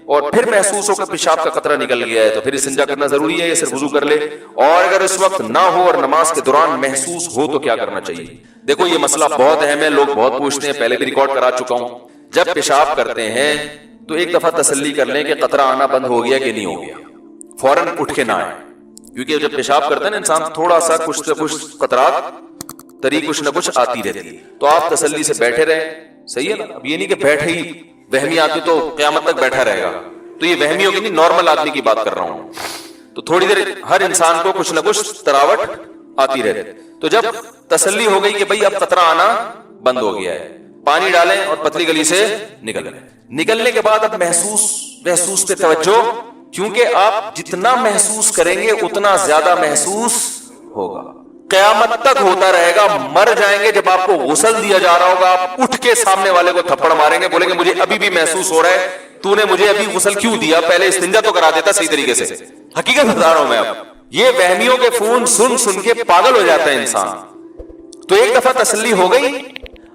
اور پھر محسوس ہو کہ پیشاب کا قطرہ نکل گیا ہے تو پھر استنجا کرنا ضروری ہے یا صرف وضو کر لے؟ اور اگر اس وقت نہ ہو اور نماز کے دوران محسوس ہو تو کیا کرنا چاہیے؟ دیکھو یہ مسئلہ بہت اہم ہے، لوگ بہت پوچھتے ہیں، پہلے بھی ریکارڈ کرا چکا ہوں. جب پیشاب کرتے ہیں تو ایک دفعہ تسلی کر لیں کہ قطرہ آنا بند ہو گیا کہ نہیں ہو گیا، فوراً اٹھ کے نہ آئے. کیونکہ جب پیشاب کرتا ہے نا انسان تھوڑا سا کچھ نہ کچھ قطرات تری کچھ نہ کچھ آتی رہتی ہے، تو آپ تسلی سے بیٹھے رہیں. صحیح ہے نا؟ اب یہ نہیں کہ بیٹھے ہی وہمی آدمی تو قیامت تک بیٹھا رہے گا، تو یہ وہمی ہوگی نہیں، نارمل آدمی کی بات کر رہا ہوں. تو تھوڑی دیر ہر انسان کو کچھ نہ کچھ تراوٹ آتی رہتی. تو جب تسلی ہو گئی کہ بھئی اب قطرہ آنا بند ہو گیا ہے، پانی ڈالیں اور پتلی گلی سے نکلنے کے بعد اب محسوس پہ توجہ، کیونکہ آپ جتنا محسوس کریں گے اتنا زیادہ محسوس ہوگا. قیامت تک ہوتا رہے گا. مر جائیں گے جب آپ کو غسل دیا جا رہا ہوگا، آپ اٹھ کے سامنے والے کو تھپڑ ماریں گے، بولیں گے مجھے ابھی بھی محسوس ہو رہا ہے، تو نے مجھے ابھی غسل کیوں دیا، پہلے استنجا تو کرا دیتا صحیح طریقے سے. حقیقت بتا رہا ہوں میں. اب یہ وہمیوں کے فون سن کے پاگل ہو جاتا ہے انسان. تو ایک دفعہ تسلی ہو گئی،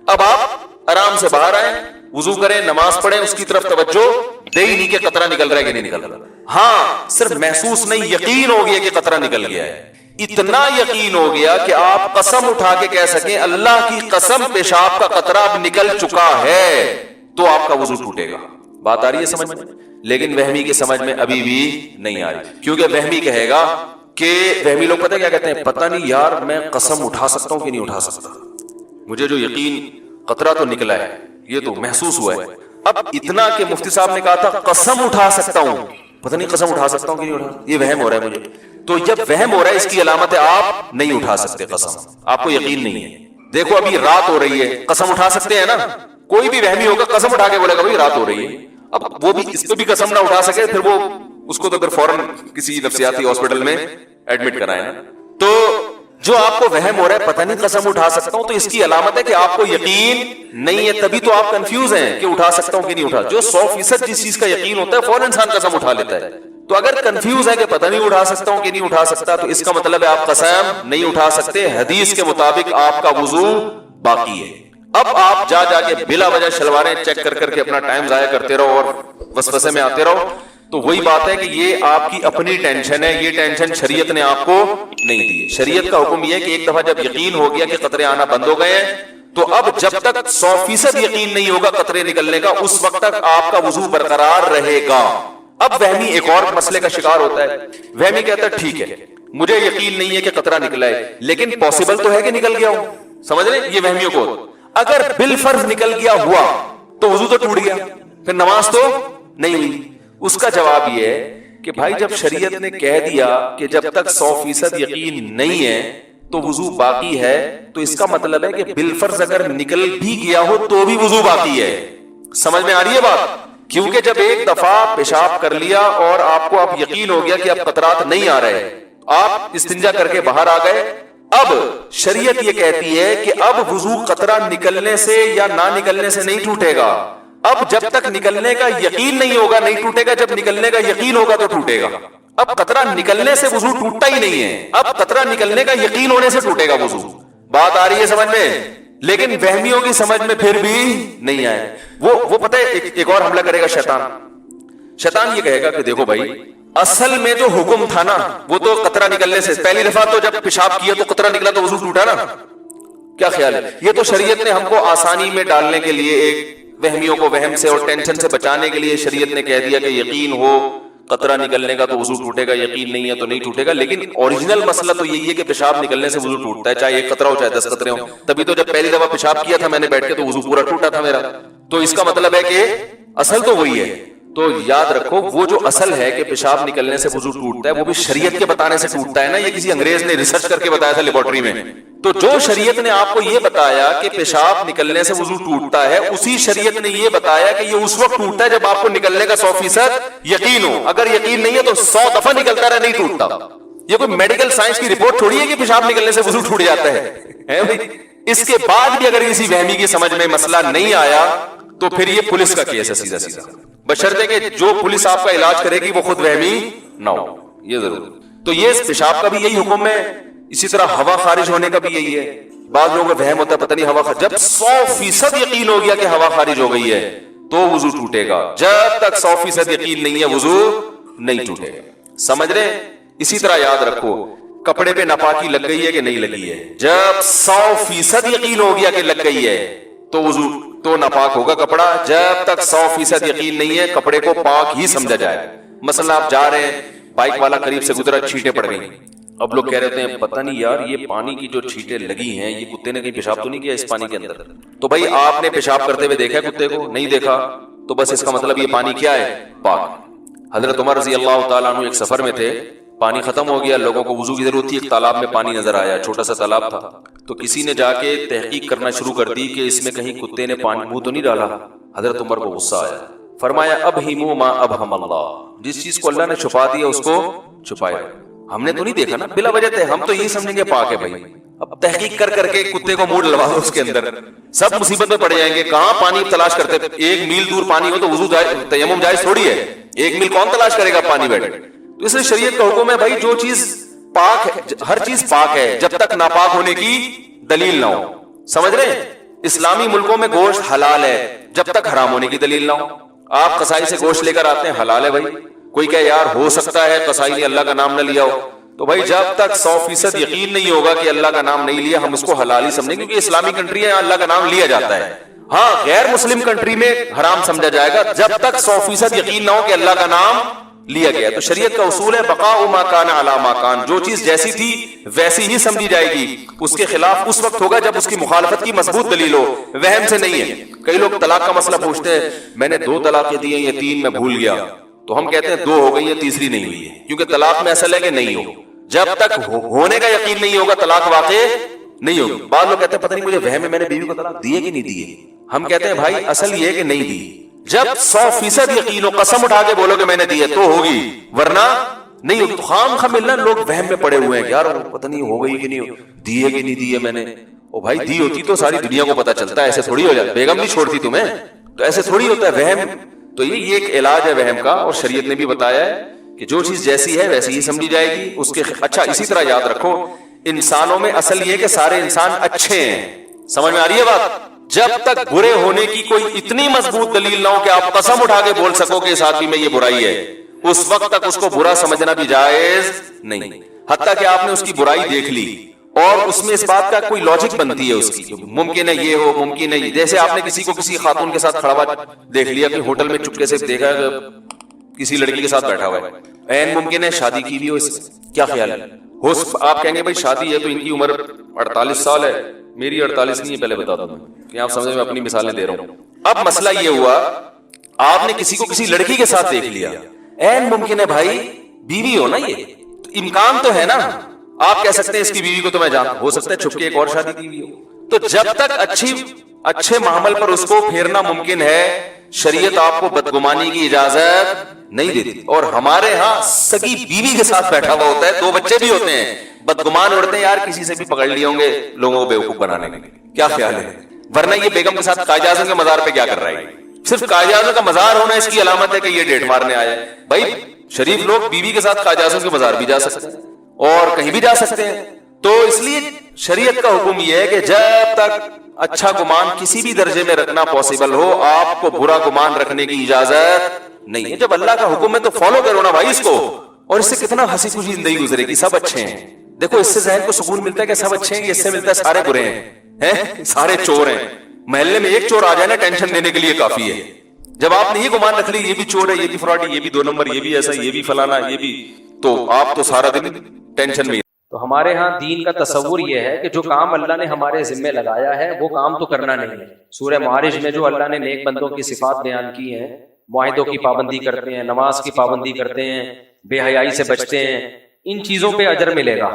اب آپ آرام سے باہر آئیں، وضو کریں، نماز پڑھیں، اس کی طرف توجہ دے ہی نہیں کہ قطرہ نکل رہا ہے کہ نہیں نکل رہا. ہاں صرف محسوس نہیں، یقین ہو گیا کہ قطرہ نکل گیا ہے. اتنا یقین ہو گیا کہ آپ قسم اٹھا کے کہہ سکیں اللہ کی قسم پیشاب کا قطرہ اب نکل چکا ہے، تو آپ کا وضو ٹوٹے گا. بات آ رہی ہے سمجھ میں؟ لیکن وہمی کے سمجھ میں ابھی بھی نہیں آ رہی، کیونکہ وہمی کہے گا کہ وہمی لوگ پتہ کیا کہتے ہیں، پتہ نہیں یار میں قسم اٹھا سکتا ہوں کہ نہیں اٹھا سکتا، مجھے جو یقین قطرہ تو نکلا ہے، یہ تو محسوس ہوا ہے. اب اتنا کہ مفتی صاحب نے کہا تھا قسم اٹھا سکتا ہوں، پتہ نہیں قسم اٹھا سکتا ہوں کہ نہیں اٹھا، یہ وہم ہو رہا ہے مجھے. تو جب وہم ہو رہا ہے اس کی علامت ہے آپ نہیں اٹھا سکتے قسم، آپ کو یقین نہیں ہے. دیکھو ابھی رات ہو رہی ہے، قسم اٹھا سکتے ہیں نا؟ کوئی بھی وہمی ہوگا قسم اٹھا کے بولے گا بھائی رات ہو رہی ہے. اب وہ بھی اس پہ بھی قسم نہ اٹھا سکے، پھر وہ اس کو تو پھر فوراً کسی نفسیاتی ہاسپٹل میں ایڈمٹ کرائے نا. تو جو آپ کو وہم ہو رہا ہے پتہ نہیں قسم اٹھا سکتا ہوں، تو اس کی علامت ہے کہ آپ کو یقین نہیں ہے، تبھی تو آپ کنفیوز ہیں کہ اٹھا سکتا ہوں کہ نہیں اٹھا. جو 100% جس چیز کا یقین ہوتا ہے فوراً انسان قسم اٹھا لیتا ہے. تو اگر کنفیوز ہے کہ پتہ نہیں اٹھا سکتا ہوں کہ نہیں اٹھا سکتا، تو اس کا مطلب ہے آپ قسم نہیں اٹھا سکتے. حدیث کے مطابق آپ کا وضو باقی ہے. اب آپ جا کے بلا وجہ شلواریں چیک کر کے اپنا ٹائم ضائع کرتے رہو اور وسوسے میں آتے رہو، تو وہی بات ہے کہ یہ آپ کی اپنی ٹینشن ہے، یہ ٹینشن شریعت نے آپ کو نہیں دی. شریعت کا حکم یہ ہے کہ ایک دفعہ جب یقین ہو گیا کہ قطرے آنا بند ہو گئے ہیں، تو اب جب تک 100% یقین نہیں ہوگا قطرے نکلنے کا، اس وقت تک آپ کا وضو برقرار رہے گا. اب وہمی ایک اور مسئلے کا شکار ہوتا ہے. وہمی کہتا ہے ٹھیک ہے مجھے یقین نہیں ہے کہ قطرہ نکلا ہے، لیکن پاسبل تو ہے کہ نکل گیا ہو. سمجھ رہے یہ وہمیوں کو؟ اگر بالفرض نکل گیا ہوا تو وضو تو ٹوٹ گیا، پھر نماز تو نہیں ہوئی. اس کا جواب یہ ہے کہ بھائی جب شریعت نے کہہ دیا کہ جب تک 100% یقین نہیں ہے تو وضو باقی ہے، تو اس کا مطلب ہے کہ بالفرض اگر نکل بھی گیا ہو تو بھی وضو باقی ہے. سمجھ میں آ رہی ہے بات؟ کیونکہ جب ایک دفعہ پیشاب کر لیا اور آپ کو اب یقین ہو گیا کہ اب قطرات نہیں آ رہے، آپ استنجا کر کے باہر آ گئے، اب شریعت یہ کہتی ہے کہ اب وضو قطرہ نکلنے سے یا نہ نکلنے سے نہیں ٹوٹے گا. اب جب تک نکلنے کا یقین نہیں ہوگا نہیں ٹوٹے گا، جب نکلنے کا یقین ہوگا تو ٹوٹے گا. اب قطرہ نکلنے سے وضو ٹوٹتا ہی نہیں ہے، اب قطرہ نکلنے کا یقین ہونے سے ٹوٹے گا وضو. بات آ رہی ہے سمجھ میں؟ لیکن وہمیوں کی سمجھ میں پھر بھی نہیں آئے. وہ پتہ ہے ایک اور حملہ کرے گا شیطان یہ کہے گا کہ دیکھو بھائی اصل میں جو حکم تھا نا وہ تو قطرہ نکلنے سے، پہلی دفعہ تو جب پیشاب کیا تو قطرہ نکلا تو وضو ٹوٹا نا. کیا خیال ہے؟ یہ تو شریعت نے ہم کو آسانی میں ڈالنے کے لیے، ایک وہمیوں کو وہم سے اور ٹینشن سے بچانے کے لیے شریعت نے کہہ دیا کہ یقین ہو قطرہ نکلنے کا تو وضو ٹوٹے گا، یقین نہیں ہے تو نہیں ٹوٹے گا. لیکن اوریجنل مسئلہ تو یہی ہے کہ پیشاب نکلنے سے وضو ٹوٹتا ہے، چاہے ایک قطرہ ہو چاہے 10 قطرے ہوں. تبھی تو جب پہلی دفعہ پیشاب کیا تھا میں نے بیٹھ کے تو وضو پورا ٹوٹا تھا میرا. تو اس کا مطلب ہے کہ اصل تو وہی ہے. تو یاد رکھو وہ جو اصل ہے کہ پیشاب نکلنے سے وضو ٹوٹتا ہے وہ بھی شریعت کے بتانے سے ٹوٹتا ہے نا، یہ کسی انگریز نے ریسرچ کر کے بتایا تھا لیبارٹری میں. تو جو شریعت نے آپ کو یہ بتایا کہ پیشاب نکلنے سے وضو ٹوٹتا ہے، اسی شریعت نے یہ بتایا کہ یہ اس وقت ٹوٹتا ہے جب آپ کو نکلنے کا 100% یقین ہو. اگر یقین نہیں ہے تو 100 دفعہ نکلتا رہے نہیں ٹوٹتا. یہ کوئی میڈیکل سائنس کی رپورٹ تھوڑی ہے کہ پیشاب نکلنے سے وضو ٹوٹ جاتا ہے. اس کے بعد بھی اگر کسی وہمی کی سمجھ میں مسئلہ نہیں آیا تو پھر یہ پولیس کا کیس ہے سیدھا سیدھا، بشرطے کہ جو پولیس آپ کا علاج کرے گی وہ خود وہمی نہ ہو، یہ ضرور. تو یہ پیشاب کا بھی یہی حکم ہے، اسی طرح ہوا خارج ہونے کا بھی یہی ہے. بعض لوگوں کو وہم ہوتا ہے پتہ نہیں ہوا جب 100% یقین ہو گیا کہ ہوا خارج ہو گئی ہے تو وضو ٹوٹے گا. جب تک 100% یقین نہیں ہے وضو نہیں ٹوٹے گا. سمجھ رہے؟ اسی طرح یاد رکھو کپڑے پہ ناپاکی لگ گئی ہے کہ نہیں لگی ہے. جب 100% یقین ہو گیا کہ لگ گئی ہے تو وضو تو ناپاک ہوگا کپڑا. جب تک 100% یقین نہیں ہے کپڑے کو پاک ہی سمجھا جائے. مثلا آپ جا رہے ہیں, بائک والا قریب سے گزرا, چھینٹیں پڑ گئی. اب لوگ کہہ رہے ہیں پتہ نہیں یار یہ پانی کی جو چھینٹیں لگی ہیں یہ کتے نے کہیں پیشاب تو نہیں کیا اس پانی کے اندر. تو بھائی آپ نے پیشاب کرتے ہوئے دیکھا کتے کو؟ نہیں دیکھا. تو بس اس کا مطلب یہ پانی کیا ہے؟ پاک. حضرت عمر رضی اللہ تعالیٰ عنہ ایک سفر میں تھے, پانی ختم ہو گیا, لوگوں کو وضو کی ضرورت تھی. ایک تالاب میں پانی نظر آیا, چھوٹا سا تالاب تھا. تو کسی نے جا کے تحقیق کرنا شروع کر دی کہ اس میں کہیں کتے نے پانی منہ تو نہیں ڈالا. حضرت عمر کو غصہ آیا, فرمایا ابہموا ما ابہم اللہ, جس چیز کو اللہ نے چھپا دیا اس کو چھپایا. ہم نے تو نہیں دیکھا نا, بلا وجہ تھے ہم تو یہی سمجھیں گے پاک ہے بھائی. اب تحقیق کر کر کے کتے کو منہ ڈلوا دو اس کے اندر, سب مصیبت میں پڑ جائیں گے. کہاں پانی تلاش کرتے, 1 میل دور پانی ہو تو وضو تیمم جائز تھوڑی ہے. 1 میل کون تلاش کرے گا پانی بیٹھ. تو اس لیے شریعت کا حکم ہے بھائی جو چیز پاک ہے, ہر چیز پاک ہے جب تک ناپاک ہونے کی دلیل نہ ہو. سمجھ رہے ہیں؟ اسلامی ملکوں میں گوشت حلال ہے جب تک حرام ہونے کی دلیل نہ ہو. آپ قصائی سے گوشت لے کر آتے ہیں, حلال ہے بھائی. کوئی کہ یار ہو سکتا ہے قصائی نے اللہ کا نام نہ لیا ہو, تو بھائی جب تک 100% یقین نہیں ہوگا کہ اللہ کا نام نہیں لیا ہم اس کو حلال ہی سمجھیں, کیونکہ اسلامی کنٹری ہے اللہ کا نام لیا جاتا ہے. ہاں غیر مسلم کنٹری میں حرام سمجھا جائے گا جب تک 100% یقین نہ ہو کہ اللہ کا نام لیا گیا. تو شریعت کا اصول ہے بقاء ما کان علی ما کان, جو چیز جیسی تھی ویسی ہی سمجھی جائے گی. اس کے خلاف اس وقت ہوگا جب اس کی مخالفت کی مضبوط دلیل ہو, وہم سے نہیں ہے. کئی لوگ طلاق کا مسئلہ پوچھتے ہیں, میں نے 2 طلاقیں دی ہیں یہ 3 میں بھول گیا. تو ہم کہتے ہیں 2 ہو گئی ہے, تیسری نہیں ہوئی ہے, کیونکہ طلاق میں اصل ہے کہ نہیں ہو. جب تک ہونے کا یقین نہیں ہوگا طلاق واقع نہیں ہوگی. بعض لوگ کہتے ہیں پتہ نہیں مجھے وہم ہے میں نے بیوی کو طلاق دی ہے کہ نہیں دی ہے. ہم کہتے ہیں بھائی اصل یہ ہے کہ نہیں دی. جب 100% یقین ہو, قسم اٹھا کے بولو کہ میں نے دی ہے تو ہوگی, ورنہ نہیں ہوگی. تو خام خواہ ملنا لوگ وہم میں پڑے ہوئے ہیں, یار پتہ نہیں ہو گئی کہ نہیں دی ہے کہ نہیں دی ہے میں نے. او بھائی دی ہوتی تو ساری دنیا کو پتہ چلتا ہے, ایسے تھوڑی ہو جاتا. بیگم نہیں چھوڑتی تمہیں, تو ایسے تھوڑی ہوتا ہے وہم. تو یہ ایک علاج ہے وہم کا, اور شریعت نے بھی بتایا ہے کہ جو چیز جیسی ہے ویسی ہی سمجھی جائے گی اس کے. اچھا اسی طرح یاد رکھو انسانوں میں اصل یہ کہ سارے انسان اچھے ہیں. سمجھ میں آ رہی ہے بات؟ جب تک برے ہونے کی کوئی اتنی مضبوط دلیل نہ ہو کہ آپ قسم اٹھا کے بول سکو کہ اس آدمی میں یہ برائی ہے, اس وقت تک اس کو برا سمجھنا بھی جائز نہیں. حتیٰ کہ آپ نے اس کی برائی دیکھ لی اور اس میں اس بات کا کوئی لاجک بنتی ہے اس کی, ممکن ہے یہ ہو ممکن ہے. جیسے آپ نے کسی کو کسی خاتون کے ساتھ کھڑا ہوا دیکھ لیا کہ ہوٹل میں چپکے سے دیکھا کسی لڑکی کے ساتھ بیٹھا ہوا ہے, این ممکن ہے شادی کی بھی ہو اس سے, کیا خیال ہے؟ آپ کہیں گے بھائی شادی ہے تو ان کی عمر 48 سال ہے, میری 48 نہیں ہے, پہلے بتا دوں کہ آپ سمجھیں میں اپنی مثالیں دے رہا ہوں. اب مسئلہ یہ ہوا آپ نے کسی کو کسی لڑکی کے ساتھ دیکھ لیا, این ممکن ہے بھائی بیوی ہو نا, یہ تو امکان تو ہے نا. آپ کہہ سکتے ہیں اس کی بیوی کو تو میں جانتا, ہو سکتا ہے چھپ کے ایک اور شادی کی ہوئی ہو. تو جب تک اچھے معامل پر اس کو پھیرنا ممکن ہے شریعت آپ کو بدگمانی کی اجازت نہیں دیتی. اور ہمارے ہاں سگی بیوی کے ساتھ بیٹھا ہوا ہوتا ہے, 2 بچے بھی ہوتے ہیں, بدگمان اڑتے ہیں یار کسی سے بھی پکڑ لیے ہوں گے لوگوں کو بیوقوف بنانے کے. کیا خیال ہے؟ ورنہ یہ بیگم کے ساتھ قائد اعظم کے مزار پہ کیا کر رہا ہے؟ صرف قائد اعظم کا مزار ہونا اس کی علامت ہے کہ یہ ڈیٹ مارنے آیا ہے. بھائی شریف لوگ بیوی کے ساتھ قائد اعظم کے مزار بھی جا سکتے ہیں اور کہیں بھی جا سکتے ہیں. تو اس لیے شریعت کا حکم یہ ہے کہ جب تک اچھا گمان کسی بھی درجے میں رکھنا پاسبل ہو آپ کو برا گمان رکھنے کی اجازت نہیں ہے. جب اللہ کا حکم ہے تو فالو کرو نا بھائی اس کو, اور اس سے کتنا ہنسی خوشی زندگی گزرے گی. سب اچھے ہیں, دیکھو اس سے ذہن کو سکون ملتا ہے کہ سب اچھے ہیں, اس سے ملتا ہے سارے برے ہیں, سارے چور ہیں. محلے میں ایک چور آ جائے نا ٹینشن لینے کے لیے کافی ہے. جب آپ نے یہ گمان رکھ لی یہ بھی چور ہے, یہ بھی فراڈ ہے, یہ بھی 2 نمبر, یہ بھی ایسا, یہ بھی فلانا, یہ بھی, تو آپ تو سارا دن ٹینشن میں. تو ہمارے ہاں دین کا تصور یہ ہے کہ جو کام اللہ نے ہمارے ذمے لگایا ہے وہ کام تو کرنا نہیں ہے. سورہ معارج میں جو اللہ نے نیک بندوں کی صفات بیان کی ہیں, معاہدوں کی پابندی کرتے ہیں, نماز کی پابندی کرتے ہیں, بے حیائی سے بچتے ہیں, ان چیزوں پہ اجر ملے گا.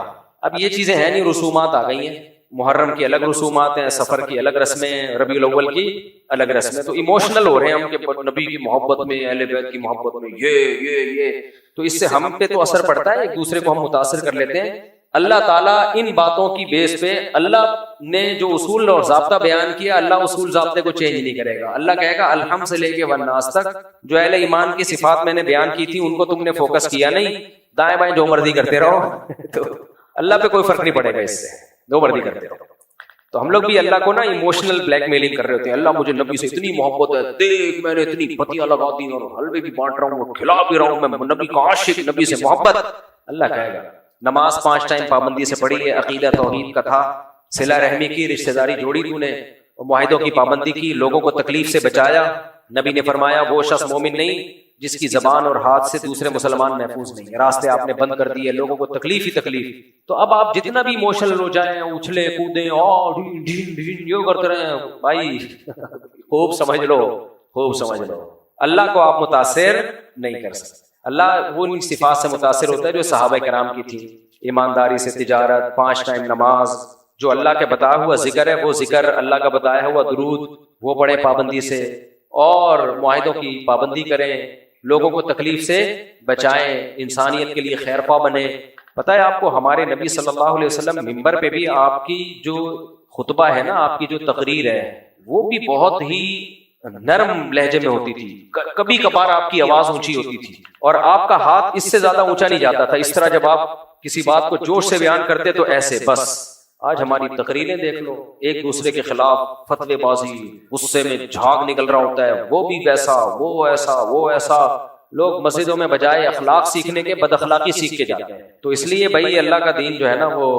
اب یہ چیزیں ہیں نہیں, رسومات آ گئی ہیں, محرم کی الگ رسومات ہیں, سفر کی الگ رسمیں ہیں, ربیع الاول کی الگ رسمیں. تو ایموشنل ہو رہے ہیں ہم کہ نبی کی محبت میں, اہل بیت کی محبت میں, یہ تو اس سے ہم پہ تو اثر پڑتا ہے, ایک دوسرے کو ہم متاثر کر لیتے ہیں. اللہ تعالیٰ ان باتوں کی بیس پہ اللہ نے جو اصول اور ضابطہ بیان کیا, اللہ اصول ضابطے کو چینج نہیں کرے گا. اللہ کہے گا الحمد سے لے کے والناس تک جو اہل ایمان کی صفات میں نے بیان کی تھی ان کو تم نے فوکس کیا نہیں, دائیں بائیں جو مرضی کرتے رہو. تو اللہ پہ کوئی فرق نہیں پڑے گا اس سے, جو مرضی کرتے رہو. تو ہم لوگ بھی اللہ کو نا ایموشنل بلیک میلنگ کر رہے ہوتے ہیں. اللہ مجھے نبی سے اتنی محبت ہے, دیکھ میں نے اتنی پتیاں لگا دی اور حلوے بھی بانٹ رہا ہوں, کھلا بھی رہا ہوں, میں نبی کا عاشق, نبی سے محبت. اللہ کہے گا نماز 5 ٹائم پابندی سے پڑھی ہے, عقیدہ توحید کا تھا, صلہ رحمی کی, رشتہ داری جوڑی تو نے, معاہدوں کی پابندی کی, لوگوں کو تکلیف سے بچایا. نبی نے فرمایا وہ شخص مومن نہیں جس کی زبان اور ہاتھ سے دوسرے مسلمان محفوظ نہیں. راستے آپ نے بند کر دیے, لوگوں کو تکلیف ہی تکلیف. تو اب آپ جتنا بھی ایموشنل ہو جائیں, اچھلے کودیں, یہ کرتے رہے بھائی, خوب سمجھ لو, خوب سمجھ لو, اللہ کو آپ متاثر نہیں کر سکتے. اللہ وہ ان صفات سے متاثر ہوتا ہے جو صحابہ کرام کی تھی, ایمانداری سے تجارت, 5 ٹائم نماز, جو اللہ کے بتایا ہوا ذکر ہے وہ ذکر, اللہ کا بتایا ہوا درود وہ پڑھیں پابندی سے, اور معاہدوں کی پابندی کریں, لوگوں کو تکلیف سے بچائیں, انسانیت کے لیے خیر خواہ بنیں. پتہ ہے آپ کو ہمارے نبی صلی اللہ علیہ وسلم ممبر پہ بھی آپ کی جو خطبہ ہے نا, آپ کی جو تقریر ہے وہ بھی بہت ہی نرم لہجے میں ہوتی تھی. کبھی کبھار آپ کی آواز اونچی ہوتی تھی اور آپ کا ہاتھ اس سے زیادہ اونچا نہیں جاتا تھا. اس طرح جب آپ کسی بات کو جوش سے بیان کرتے تو ایسے بس. آج ہماری تقریریں دیکھ لو, ایک دوسرے کے خلاف فتوے بازی, غصے میں جھاگ نکل رہا ہوتا ہے, وہ بھی ویسا, وہ ایسا, وہ ایسا. لوگ مسجدوں میں بجائے اخلاق سیکھنے کے بد اخلاقی سیکھ کے جاتے ہیں. تو اس لیے بھائی اللہ کا دین جو ہے نا وہ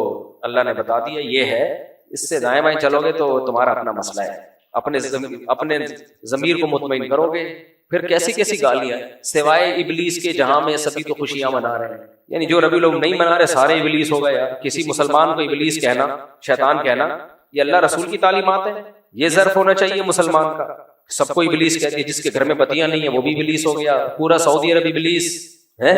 اللہ نے بتا دیا یہ ہے, اس سے دائیں بائیں چلو گے تو تمہارا اپنا مسئلہ ہے. اپنے ضمیر کو مطمئن کرو گے, پھر کیسی کیسی گالیاں سوائے ابلیس کے جہاں میں سبھی تو خوشیاں منا رہے ہیں. یعنی جو ربی لوگ نہیں منا رہے سارے ابلیس ہو گئے. کسی مسلمان کو ابلیس کہنا, شیطان کہنا, یہ اللہ رسول کی تعلیمات ہے. یہ ظرف ہونا چاہیے مسلمان کا. سب کو ابلیس کہتے ہیں, جس کے گھر میں بتیاں نہیں ہیں وہ بھی ابلیس ہو گیا, پورا سعودی عرب ابلیس ہے,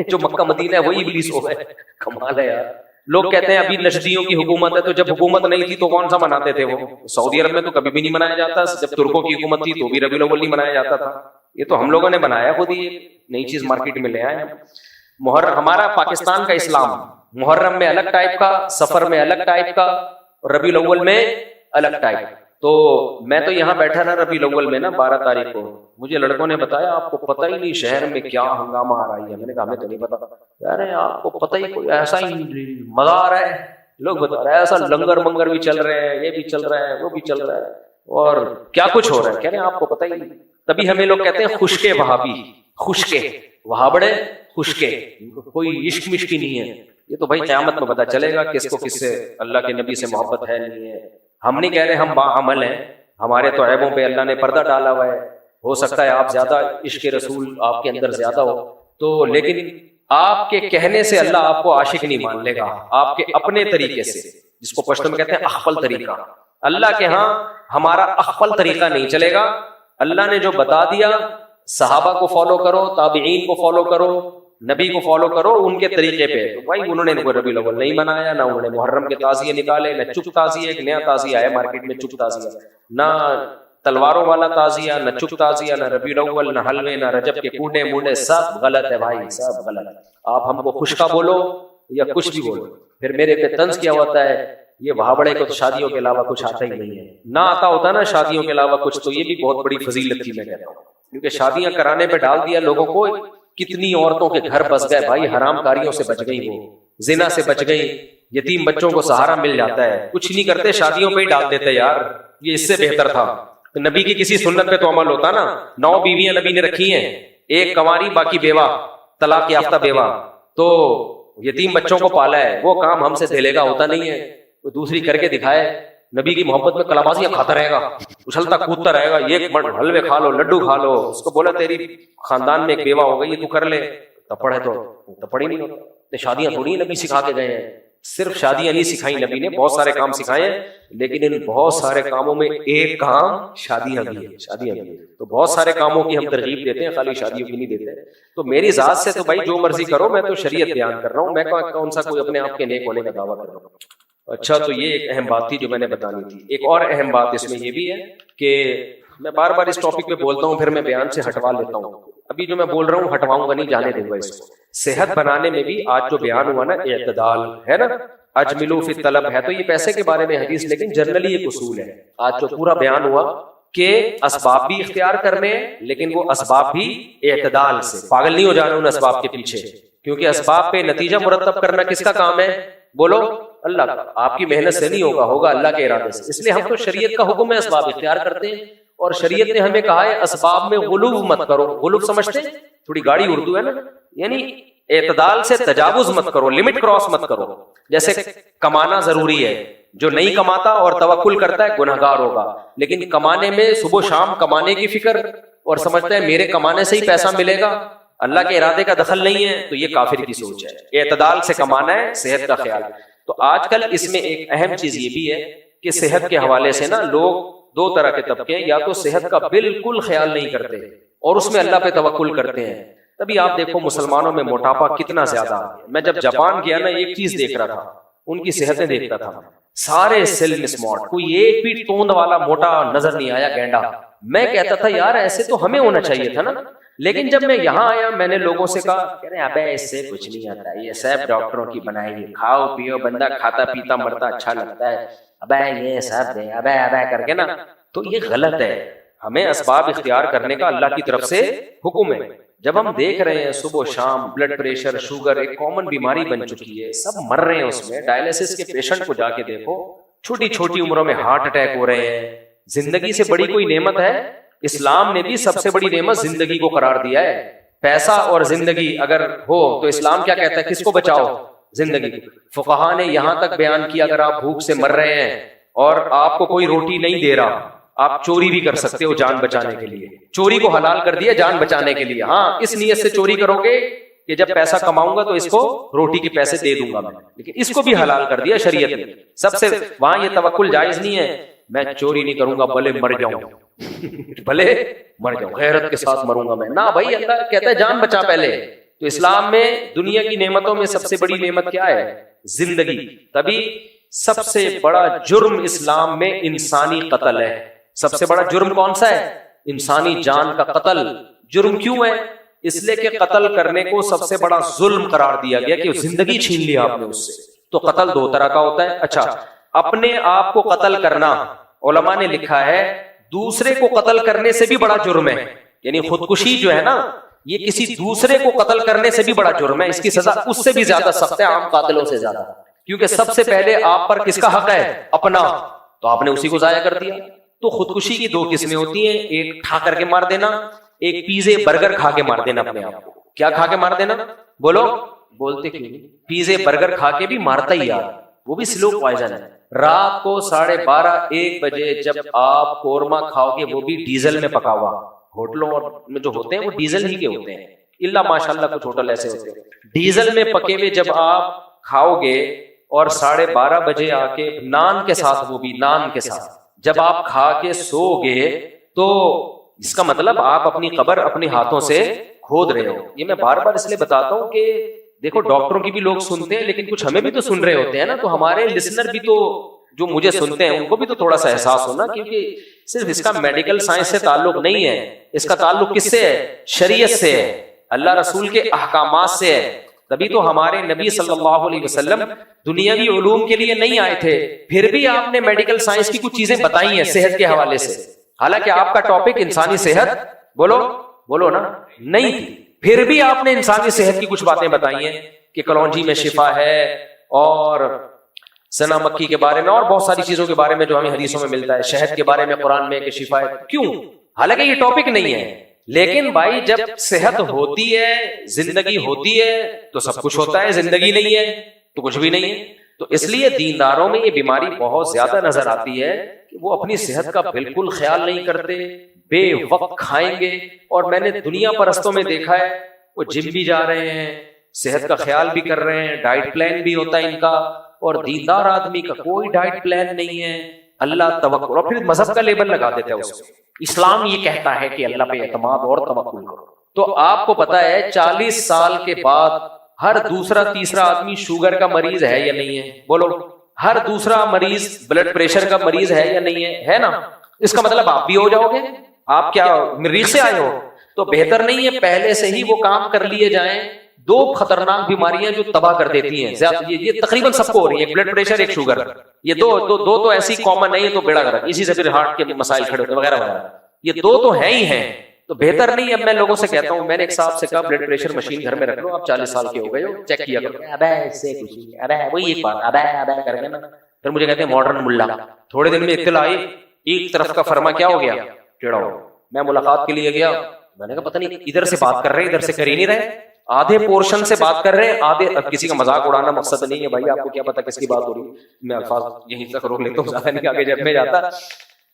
جو مکہ مدینہ ہے وہی ابلیس ہو گئے. کمال ہے یار. لوگ کہتے ہیں ابھی نجدیوں کی حکومت ہے, تو جب حکومت نہیں تھی تو کون سا مناتے تھے وہ؟ سعودی عرب میں تو کبھی بھی نہیں منایا جاتا. جب ترکوں کی حکومت تھی تو بھی ربیع الاول نہیں منایا جاتا تھا. یہ تو ہم لوگوں نے بنایا خود ہی, نئی چیز مارکیٹ میں لے آئے. محرم ہمارا پاکستان کا اسلام, محرم میں الگ ٹائپ کا, سفر میں الگ ٹائپ کا, ربیع الاول میں الگ ٹائپ. تو میں تو یہاں بیٹھا رہا ربیع الاول میں نا 12 تاریخ کو, مجھے لڑکوں نے بتایا آپ کو پتہ ہی نہیں شہر میں کیا ہنگامہ آ رہا ہے. میں نے کہا ہمیں تو نہیں پتا. یار آپ کو پتہ ہی, کوئی ایسا ہی مزہ آ رہا ہے. لوگ بتا رہے ہیں ایسا لنگر منگر بھی چل رہے ہیں, یہ بھی چل رہا ہے, وہ بھی چل رہا ہے, اور کیا کچھ ہو رہا ہے. کہہ رہے ہیں آپ کو پتہ ہی نہیں. تبھی ہمیں لوگ کہتے ہیں خشکے وہابی, خشکے وہابڑے, خشکے, کوئی عشق مشکی نہیں ہے. یہ تو بھائی قیامت میں پتہ چلے گا کس کو کس سے اللہ کے نبی سے محبت ہے نہیں ہے. ہم نہیں کہہ رہے ہم باعمل ہیں, ہمارے تو عیبوں پہ اللہ نے پردہ ڈالا ہوا ہے. ہو سکتا ہے آپ زیادہ عشق رسول آپ کے اندر زیادہ ہو تو, لیکن آپ کے کہنے سے اللہ آپ کو عاشق نہیں مان لے گا. آپ کے اپنے طریقے سے, جس کو پشتو میں کہتے ہیں اخفل طریقہ, اللہ کے ہاں ہمارا اخفل طریقہ نہیں چلے گا. اللہ نے جو بتا دیا, صحابہ کو فالو کرو, تابعین کو فالو کرو, نبی کو فالو کرو ان کے طریقے پہ. تو بھائی انہوں نے کوئی ربیع الاول نہیں منایا, نہ انہوں نے محرم کے تعزیے نکالے, نہ چپ تعزیہ, ایک نیا تعزیہ آیا مارکیٹ میں چپ تعزیہ, نہ تلواروں والا تعزیہ, نہ چپ تعزیہ, نہ ربیع الاول, نہ حلوے, نہ رجب کے کوڑے موڑے, سب غلط ہے بھائی, سب غلط. آپ ہم کو خشکا بولو یا کچھ بھی بولو, پھر میرے پہ طنز کیا ہوتا ہے یہ وہابڑے کو تو شادیوں کے علاوہ کچھ آتا ہی نہیں ہے. نہ آتا ہوتا نا شادیوں کے علاوہ کچھ, تو یہ بھی بہت بڑی فضیلت تھی میں کہتا ہوں, کیونکہ شادیاں کرانے پہ ڈال دیا لوگوں کو. کتنی عورتوں کے گھر بس گئے بھائی, حرام کاریوں سے بچ گئی, وہ زنا سے بچ گئی, یتیم بچوں کو سہارا مل جاتا ہے. کچھ نہیں کرتے, شادیوں پہ ہی ڈال دیتے. یار یہ اس سے بہتر تھا. نبی کی کسی سنت پہ تو عمل ہوتا نا. 9 بیویاں نبی نے رکھی ہیں, ایک کنواری باقی بیوہ, طلاق یافتہ بیوہ, تو یتیم بچوں کو پالا ہے. وہ کام ہم سے دلے گا ہوتا نہیں ہے, وہ دوسری کر کے دکھائے. نبی کی محبت میں کلابازیاں کھاتا رہے گا, اچھلتا کودتا رہے گا, ایک حلوے کھا لو, لڈو کھا لو. اس کو بولا تیری خاندان میں ایک بیوہ ہو گئی, تو کر لے. تپڑ ہے تو تپڑ ہی نہیں ہوتا. شادیاں تھوڑی نبی سکھا کے گئے ہیں. صرف شادیاں نہیں سکھائی نبی نے, بہت سارے کام سکھائے ہیں, لیکن ان بہت سارے کاموں میں ایک کام شادیاں بھی ہے. شادیاں بھی ہے تو بہت سارے کاموں کی ہم ترغیب دیتے ہیں, خالی شادیوں کی نہیں دیتے. تو میری ذات سے تو بھائی جو مرضی کرو, میں تو شریعت بیان کر رہا ہوں, میں کون سا کوئی اپنے آپ کے نیک ہونے کا دعویٰ کر رہا ہوں. اچھا, تو یہ ایک اہم بات تھی جو میں نے بتانی تھی. ایک اور اہم بات اس میں یہ بھی ہے کہ میں بار بار اس ٹاپک پہ بولتا ہوں, پھر میں بیان سے ہٹوا لیتا ہوں. ابھی جو میں بول رہا ہوں ہٹواؤں گا نہیں, جانے دوں گا اس کو. صحت بنانے میں بھی آج جو بیان ہوا نا, اعتدال ہے نا, اجملوا فی الطلب ہے, تو یہ پیسے کے بارے میں حدیث, لیکن جنرلی ایک اصول ہے. آج جو پورا بیان ہوا کہ اسباب بھی اختیار کرنے, لیکن وہ اسباب بھی اعتدال سے. پاگل نہیں ہو جانا ان اسباب کے پیچھے, کیونکہ اسباب پہ نتیجہ مرتب کرنا کس کا کام ہے؟ بولو, اللہ کا، آپ کی محنت سے نہیں ہوگا، ہوگا اللہ کے ارادے سے۔ اس لیے ہم تو شریعت کا حکم ہے اسباب اختیار کرتے ہیں، اور شریعت نے ہمیں کہا ہے اسباب میں غلو مت کرو۔ غلو سمجھتے ہیں؟ تھوڑی گاڑی اردو ہے نا، یعنی اعتدال سے تجاوز مت کرو، لمٹ کراس مت کرو۔ جیسے کمانا ضروری ہے، جو نہیں کماتا اور توکل کرتا ہے گنہگار ہوگا، لیکن کمانے میں صبح و شام کمانے کی فکر اور سمجھتا ہے میرے کمانے سے ہی پیسہ ملے گا، اللہ کے ارادے کا دخل نہیں ہے، تو یہ کافر کی سوچ ہے۔ اعتدال سے کمانا ہے، صحت کا خیال۔ تو آج کل اس میں ایک اہم چیز یہ بھی ہے کہ صحت کے حوالے سے نا لوگ دو طرح کے طبقے ہیں، یا تو صحت کا بالکل خیال نہیں کرتے اور اس میں اللہ پہ توکل کرتے ہیں۔ تبھی آپ دیکھو مسلمانوں میں موٹاپا کتنا زیادہ آ گیا۔ میں جب جاپان گیا نا ایک چیز دیکھ رہا تھا، ان کی صحتیں دیکھ رہا تھا، سارے سلم اسمارٹ، کوئی ایک بھی توند والا موٹا نظر نہیں آیا گینڈا۔ میں کہتا تھا یار ایسے تو ہمیں ہونا چاہیے تھا نا، لیکن جب میں یہاں آیا میں نے لوگوں سے کہا کہہ رہے ابے اس سے کچھ نہیں آتا، یہ سب ڈاکٹروں کی بنائی ہوئی، کھاؤ پیو بندہ کھاتا پیتا مرتا اچھا لگتا ہے، ابے یہ سب دے ابے ابے کر کے نا، تو یہ غلط ہے۔ ہمیں اسباب اختیار کرنے کا اللہ کی طرف سے حکم ہے۔ جب ہم دیکھ رہے ہیں صبح و شام بلڈ پریشر شوگر ایک کامن بیماری بن چکی ہے، سب مر رہے ہیں اس میں، ڈائلیسس کے پیشنٹ کو جا کے دیکھو، چھوٹی چھوٹی عمروں میں ہارٹ اٹیک ہو رہے ہیں۔ زندگی سے بڑی کوئی نعمت ہے؟ اسلام نے بھی سب سے بڑی نعمت زندگی کو قرار دیا ہے۔ پیسہ اور زندگی اگر ہو تو اسلام کیا کہتا ہے؟ کس کو بچاؤ؟ زندگی کو۔ فقہا نے یہاں تک بیان کیا اگر آپ بھوک سے مر رہے ہیں اور آپ کو کوئی روٹی نہیں دے رہا، آپ چوری بھی کر سکتے ہو جان بچانے کے لیے، چوری کو حلال کر دیا جان بچانے کے لیے۔ ہاں اس نیت سے چوری کرو گے کہ جب پیسہ کماؤں گا تو اس کو روٹی کے پیسے دے دوں گا میں، لیکن اس کو بھی حلال کر دیا شریعت نے۔ سب سے وہاں یہ توکل جائز نہیں ہے، میں چوری نہیں کروں گا بھلے مر جاؤں بھلے مر جاؤں، غیرت کے ساتھ مروں گا میں، نہ بھائی اللہ کہتا ہے جان بچا پہلے۔ تو اسلام میں دنیا کی نعمتوں میں سب سے بڑی نعمت کیا ہے؟ زندگی۔ تبھی سب سے بڑا جرم اسلام میں انسانی قتل ہے۔ سب سے بڑا جرم کون سا ہے؟ انسانی جان کا قتل۔ جرم کیوں ہے؟ اس لیے کہ قتل کرنے کو سب سے بڑا ظلم قرار دیا گیا کہ زندگی چھین لی آپ نے اس سے۔ تو قتل دو طرح کا ہوتا ہے۔ اچھا، اپنے آپ کو قتل کرنا، علماء نے لکھا ہے دوسرے کو قتل کرنے سے بھی بڑا جرم ہے، یعنی خودکشی جو ہے نا یہ کسی دوسرے کو قتل کرنے سے بھی بڑا جرم ہے، اس کی سزا اس سے بھی زیادہ سخت ہے، عام قاتلوں سے زیادہ، کیونکہ سب سے پہلے آپ پر کس کا حق ہے؟ اپنا، تو آپ نے اسی کو ضائع کر دیا۔ تو خودکشی کی دو قسمیں ہوتی ہیں، ایک کھا کر کے مار دینا، ایک پیزے برگر کھا کے مار دینا اپنے آپ کو۔ کیا کھا کے مار دینا؟ بولو، بولتے کیوں نہیں؟ پیزے برگر کھا کے بھی مارتا ہی یار، وہ بھی سلو پوائزن ہے۔ رات کو 12:30-1 بجے جب آپ قورمہ کھاؤ گے، وہ بھی ڈیزل میں پکا ہوا، ہوٹلوں میں جو ہوتے ہیں وہ ڈیزل ہی کے ہوتے ہیں، اللہ ماشاءاللہ کچھ ہوٹل ایسے ہوتے ہیں، ڈیزل میں پکے ہوئے جب آپ کھاؤ گے اور 12:30 بجے آ کے نان کے ساتھ، وہ بھی نان کے ساتھ جب آپ کھا کے سو گے، تو اس کا مطلب آپ اپنی قبر اپنے ہاتھوں سے کھود رہے ہو۔ یہ میں بار بار اس لیے بتاتا ہوں کہ دیکھو ڈاکٹروں کی بھی لوگ سنتے ہیں، لیکن کچھ ہمیں بھی تو سن رہے ہوتے ہیں نا، تو ہمارے لسنر بھی تو جو مجھے سنتے ہیں ان کو بھی تو تھوڑا سا احساس ہونا، کیونکہ صرف اس کا میڈیکل سائنس سے تعلق نہیں ہے، اس کا تعلق کس سے ہے؟ شریعت سے ہے، اللہ رسول کے احکامات سے ہے۔ تبھی تو ہمارے نبی صلی اللہ علیہ وسلم دنیاوی علوم کے لیے نہیں آئے تھے، پھر بھی آپ نے میڈیکل سائنس کی کچھ چیزیں بتائی ہیں صحت کے حوالے سے، حالانکہ آپ کا ٹاپک انسانی صحت بولو نا نہیں تھی، پھر بھی آپ نے انسانی صحت کی کچھ باتیں بتائی ہیں کہ کلونجی میں شفا ہے، اور سنا مکھی کے بارے میں، اور بہت ساری چیزوں کے بارے میں جو ہمیں حدیثوں میں ملتا ہے، شہد کے بارے میں قرآن میں کہ شفا ہے۔ کیوں؟ حالانکہ یہ ٹاپک نہیں ہے، لیکن بھائی جب صحت ہوتی ہے، زندگی ہوتی ہے تو سب کچھ ہوتا ہے، زندگی نہیں ہے تو کچھ بھی نہیں ہے۔ تو اس لیے دینداروں میں یہ بیماری بہت زیادہ نظر آتی ہے کہ وہ اپنی صحت کا بالکل خیال نہیں کرتے، بے وقت کھائیں گے۔ اور میں نے دنیا پرستوں میں دیکھا ہے وہ جم بھی جا رہے ہیں، صحت کا خیال بھی کر رہے ہیں، ڈائٹ پلان بھی ہوتا ہے ان کا، اور دیندار آدمی کا کوئی ڈائٹ پلان نہیں ہے، اللہ توکل، اور پھر مذہب کا لیبل لگا دیتا ہے اس کو، اسلام یہ کہتا ہے کہ اللہ پہ اعتماد اور توکل کرو۔ تو آپ کو پتا ہے 40 سال کے بعد ہر دوسرا تیسرا آدمی شوگر کا مریض ہے یا نہیں ہے؟ بولو، ہر دوسرا مریض بلڈ پریشر کا مریض ہے یا نہیں ہے نا؟ اس کا مطلب آپ بھی ہو جاؤ گے۔ آپ کیا مریخ سے آئے ہو؟ تو بہتر نہیں ہے پہلے سے ہی وہ کام کر لیے جائیں۔ دو خطرناک بیماریاں جو تباہ کر دیتی ہیں، یہ تقریباً سب کو ہو رہی ہیں، ایک بلڈ پریشر، ایک شوگر، یہ دو تو ایسی کامن نہیں ہے، تو بیڑا گرک، اسی سے پھر ہارٹ کے مسائل کھڑے ہوتے ہیں وغیرہ وغیرہ، یہ دو تو ہیں ہی ہیں۔ تو بہتر نہیں. اب میں لوگوں سے کہتا ہوں, میں نے ایک صاحب سے کہا بلڈ پریشر مشین گھر میں رکھ لو, آپ 40 سال کے ہو گئے ہو, چیک کیا کرو. ابے اس سے کچھ نہیں, ابے وہی ایک بات, ابے کر کے نا. پھر مجھے کہتے ہیں ماڈرن ملا. تھوڑے دن میں اطلاع آئی ایک طرف کا فرما کیا ہو گیا, ٹیڑھا ہو. میں ملاقات کے لیے گیا, میں نے کہا پتہ نہیں ادھر سے بات کر رہے ادھر سے کر ہی نہیں رہے, آدھے پورشن سے بات کر رہے ہیں آدھے. اب کسی کا مذاق اڑانا مقصد نہیں ہے بھائی, آپ کو کیا پتا کس کی بات ہو رہی ہے, میں الفاظ یہیں تک روک لیتا ہوں, زیادہ نہیں آگے جب میں جاتا.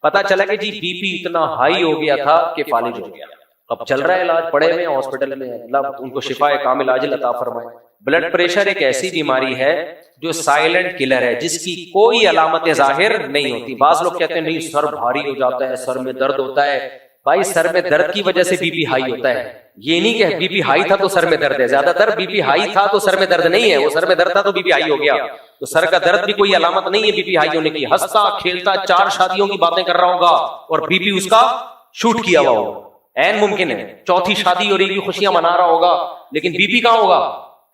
پتا چلا کہ جی بی پی اتنا ہائی ہو گیا تھا کہ فالج ہو گیا. اب چل رہا ہے علاج, پڑے ہوئے ہاسپٹل میں, اللہ ان کو شفا کامل عاجل عطا فرمائے. بلڈ پریشر ایک ایسی بیماری ہے جو سائلنٹ کلر ہے, جس کی کوئی علامت ظاہر نہیں ہوتی. بعض لوگ کہتے ہیں نہیں سر بھاری ہو جاتا ہے, سر میں درد ہوتا ہے. بھائی سر میں درد کی وجہ سے بی پی ہائی ہوتا ہے, یہ نہیں کہ بی پی ہائی تھا تو سر میں درد ہے. زیادہ تر بی پی ہائی تھا تو سر میں درد نہیں ہے, وہ سر میں درد تھا تو بی پی ہائی ہو گیا. تو سر کا درد بھی کوئی علامت نہیں ہے بی پی ہائی ہونے کی. ہنستا کھیلتا 4 شادیوں کی باتیں کر رہا ہوگا اور بی پی اس کا شوٹ کیا ہوا ہوگا, این ممکن ہے 4تھی شادی ہو رہی ہے, خوشیاں منا رہا ہوگا, لیکن بی پی کہاں ہوگا.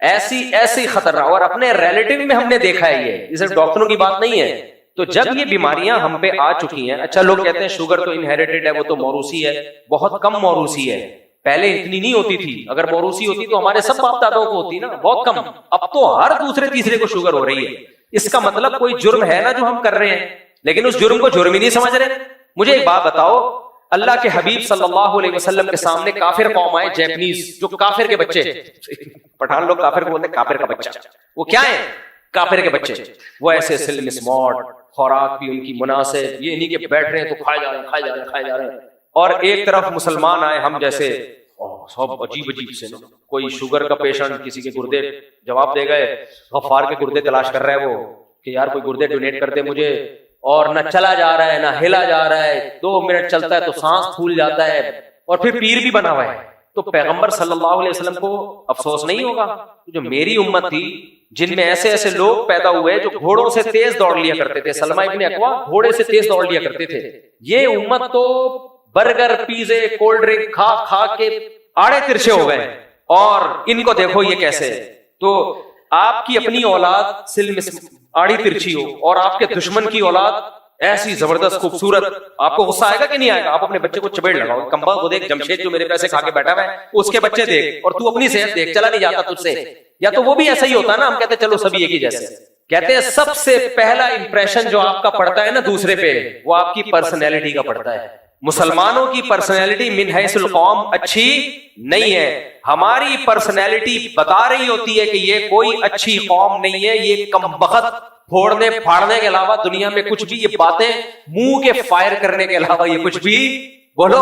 ایسی خطرناک. اور اپنے ریلیٹو میں ہم نے دیکھا ہے, یہ صرف ڈاکٹروں کی بات نہیں ہے. تو جب یہ بیماریاں ہم پہ آ چکی ہیں, اچھا لوگ کہتے ہیں شوگر تو انہیریٹڈ ہے, وہ تو موروثی ہے. بہت کم موروثی ہے, پہلے اتنی نہیں ہوتی تھی. اگر موروثی ہوتی تو ہمارے سب باپ دادوں کو ہوتی نا, بہت کم. اب تو ہر دوسرے تیسرے کو شوگر ہو رہی ہے. اس کا مطلب کوئی جرم ہے نا جو ہم کر رہے ہیں, لیکن اس جرم کو جرم ہی نہیں سمجھ رہے. مجھے ایک بات بتاؤ, اللہ کے حبیب صلی اللہ علیہ وسلم کے سامنے کافر قوم آئے, جیپنیز, جو کافر کے بچے, پٹھان لوگ کافر کو بولتے ہیں کافر کا بچہ. وہ کیا ہے, کافر کے بچے. وہ ایسے سلم سمارٹ, خوراک بھی ان کی مناسب, یہ نہیں کہ بیٹھ رہے ہیں تو کھائے جا رہے ہیں. اور ایک طرف مسلمان آئے ہم جیسے, سب عجیب سے, کوئی شوگر کا پیشنٹ, کسی کے گردے جواب دے گئے, غفار کے گردے تلاش کر رہا ہے وہ کہ یار کوئی گردے ڈونیٹ کر دے مجھے, اور نہ چلا جا رہا ہے نہ ہلا جا رہا ہے, 2 منٹ چلتا ہے تو سانس پھول جاتا ہے, اور پھر پیر بھی بنا ہوا ہے. تو پیغمبر صلی اللہ علیہ وسلم کو افسوس نہیں ہوگا جو میری امت تھی جن میں ایسے لوگ پیدا ہوئے جو گھوڑوں سے تیز دوڑ لیا کرتے تھے. سلمہ ابن اکوا گھوڑے سے تیز دوڑ لیا کرتے تھے. یہ امت تو برگر پیزے کولڈ ڈرنک کھا کے آڑے ترچھے ہو گئے, اور ان کو دیکھو یہ کیسے. تو آپ کی اپنی اولاد سلم آڑی ترچھی ہو, اور آپ کے دشمن کی اولاد ایسی زبردست خوبصورت, آپ کو غصہ آئے گا کہ نہیں آئے گا؟ آپ اپنے بچے کو چپیڑ لگاؤ, کمبا وہ دیکھ جمشید جو میرے پیسے کھا کے بیٹھا ہوا ہے, اس کے بچے دیکھ, اور تو اپنی صحت دیکھ, چلا نہیں جاتا تجھ سے. یا تو وہ بھی ایسا ہی ہوتا نا, ہم کہتے ہیں چلو سبھی ایک ہی جیسے. کہتے ہیں سب سے پہلا امپریشن جو آپ کا پڑتا ہے نا دوسرے پہ, وہ آپ کی پرسنالٹی کا پڑتا ہے. مسلمانوں کی پرسنالٹی من حیث القوم اچھی نہیں ہے. ہماری پرسنالٹی بتا رہی ہوتی ہے کہ یہ کوئی اچھی قوم نہیں ہے, یہ کمبخت, پھوڑنے پھاڑنے کے علاوہ دنیا میں کچھ بھی, یہ باتیں منہ کے فائر کرنے کے علاوہ یہ کچھ بھی بولو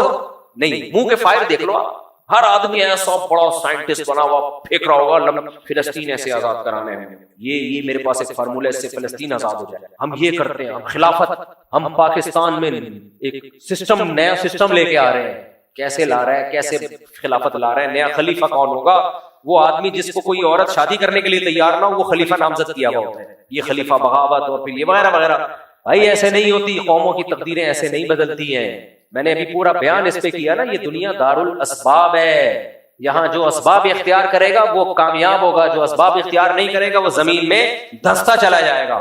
نہیں. منہ کے فائر دیکھ لو, ہر آدمی ایسا بڑا سائنٹسٹ بنا ہوا پھینک رہا ہوگا فلسطین ایسے آزاد کرانے ہیں, یہ میرے پاس ایک فارمولہ ہے, اس سے فلسطین آزاد ہو جائے. ہم یہ کرتے ہیں, ہم خلافت, ہم پاکستان میں ایک سسٹم, نیا سسٹم لے کے آ رہے ہیں. کیسے لا رہا ہے, کیسے خلافت لا رہا ہے, نیا خلیفہ کون ہوگا؟ وہ آدمی جس کو کوئی عورت شادی کرنے کے لیے تیار نہ ہو, وہ خلیفہ نامزد کیا ہوا ہوتا ہے. یہ خلیفہ بغاوت اور پھر یہ وغیرہ وغیرہ. بھائی ایسے نہیں ہوتی, قوموں کی تقدیریں ایسے نہیں بدلتی ہیں. میں نے ابھی پورا بیان اس پہ کیا نا, یہ دنیا دار الاسباب ہے. یہاں جو اسباب اختیار کرے گا وہ کامیاب ہوگا, جو اسباب اختیار نہیں کرے گا وہ زمین میں دھنستا چلا جائے گا.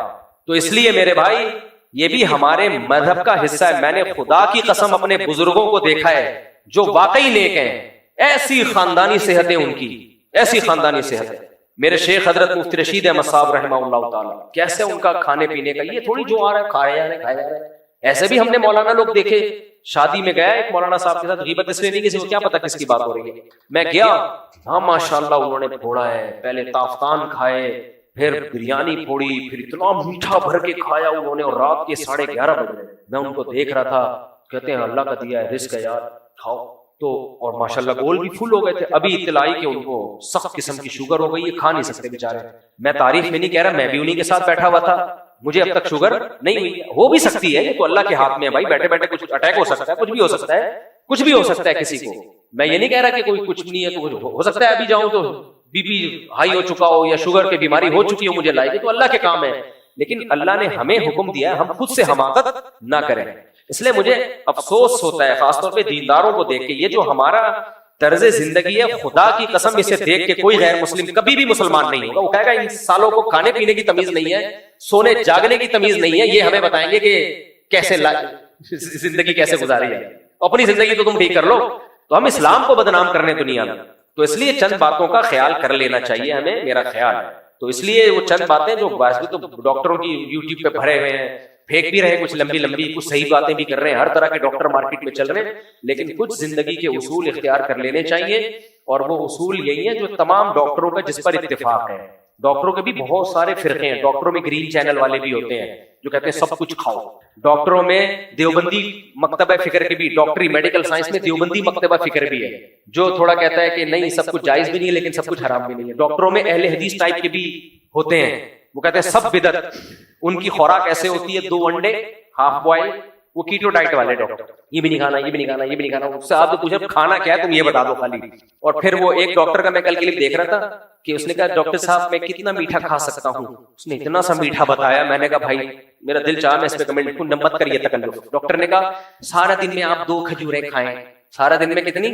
تو اس لیے میرے بھائی یہ بھی ہمارے مذہب کا حصہ ہے. میں نے خدا کی قسم اپنے بزرگوں کو دیکھا ہے جو واقعی نیک ہیں, ایسی خاندانی صحت ہے ان کی, ایسی خاندانی صحت ہے. میرے شیخ حضرت مفتی رشید احمد صاحب رحمہ اللہ تعالی, کیسے ان کا کھانے پینے کا, یہ تھوڑی جو آ رہا ہے کھایا جا رہا ہے. ایسے بھی ہم نے مولانا لوگ دیکھے, شادی میں گیا ایک مولانا صاحب کے ساتھ, غیبت اس لیے نہیں, کسی کو کیا پتا کس کی بات ہو رہی ہے. میں گیا, ہاں ماشاءاللہ انہوں نے پھوڑا ہے, پہلے تافتان کھائے, پھر بریانی پھوڑی, پھر اتنا میٹھا بھر کے کھایا انہوں نے, اور رات کے 11:30 بجے میں ان کو دیکھ رہا تھا. کہتے ہیں اللہ کا دیا ہے رزق ہے یار, کھاؤ. تو اور ماشاءاللہ گول بھی فل ہو گئے تھے. ابھی اطلاع کہ ان کو سخت قسم کی شوگر ہو گئی ہے, کھا نہیں سکتے بیچارے. میں تعریف میں نہیں کہہ رہا, میں بھی انہی کے ساتھ بیٹھا ہوا تھا, مجھے اب تک شوگر نہیں ہوئی. ہو بھی سکتی ہے, یہ تو اللہ کے ہاتھ میں ہے بھائی, بیٹھے بیٹھے کچھ اٹیک ہو سکتا ہے, کچھ بھی ہو سکتا ہے, کچھ بھی ہو سکتا ہے کسی کو. میں یہ نہیں کہہ رہا کہ کوئی کچھ نہیں ہے, تو ہو سکتا ہے ابھی جاؤں تو بی پی ہائی ہو چکا ہو یا شوگر کی بیماری ہو چکی ہو, مجھے لائے گی, تو اللہ کے کام ہے. لیکن اللہ نے ہمیں حکم دیا ہے ہم خود سے حماقت نہ کریں. اس لیے مجھے افسوس ہوتا ہے خاص طور پہ دینداروں کو دیکھ کے, یہ جو ہمارا طرز زندگی ہے, خدا کی قسم اسے دیکھ کے کوئی غیر مسلم کبھی بھی مسلمان نہیں ہوگا. وہ کہے گا ان سالوں کو کھانے پینے کی تمیز نہیں ہے, سونے جاگنے کی تمیز نہیں ہے, یہ ہمیں بتائیں گے کہ کیسے زندگی کیسے گزاری ہے. اپنی زندگی تو تم ٹھیک کر لو, تو ہم اسلام کو بدنام کرنے دنیا میں. تو اس لیے چند باتوں کا خیال کر لینا چاہیے ہمیں, میرا خیال ہے. تو اس لیے وہ چند باتیں جو تو ڈاکٹروں کی یوٹیوب پہ بھرے ہوئے ہیں, پھینک بھی رہے کچھ لمبی, کچھ صحیح باتیں بھی کر رہے ہیں, ہر طرح کے ڈاکٹر مارکیٹ میں چل رہے ہیں, لیکن کچھ زندگی کے اصول اختیار کر لینے چاہیے. اور وہ اصول یہی ہیں جو تمام ڈاکٹروں کا جس پر اتفاق ہے. ڈاکٹروں کے بھی بہت سارے فرقے ہیں. ڈاکٹروں میں گرین چینل والے بھی ہوتے ہیں جو کہتے ہیں سب کچھ کھاؤ. ڈاکٹروں میں دیوبندی مکتبہ فکر کے بھی, ڈاکٹری میڈیکل سائنس میں دیوبندی مکتبہ فکر بھی ہے جو تھوڑا کہتا ہے کہ نہیں سب کچھ جائز بھی نہیں ہے لیکن سب کچھ حرام بھی نہیں ہے. ڈاکٹروں میں اہل حدیث ٹائپ کے بھی ہوتے ہیں, وہ کہتے ہیں سب بدعت. ان کی خوراک ایسے ہوتی ہے 2 انڈے ہاف بوائل, وہ کیٹو ڈائٹ والے ڈاکٹر, یہ بھی نہیں کھانا, یہ بھی نہیں کھانا, یہ بھی نہیں کھانا. اس سے آپ پوچھے کھانا کیا ہے تم یہ بتا دو خالی. اور پھر وہ ایک ڈاکٹر کا میں کل کلپ دیکھ رہا تھا کہ اس نے کہا ڈاکٹر صاحب میں کتنا میٹھا کھا سکتا ہوں. اس نے اتنا سا میٹھا بتایا, میں نے کہا بھائی میرا دل چاہا میں اس پہ کمنٹ لکھوں, مت کریے تکلف. ڈاکٹر نے کہا سارا دن میں آپ 2 کھجوریں کھائیں. سارا دن میں کتنی؟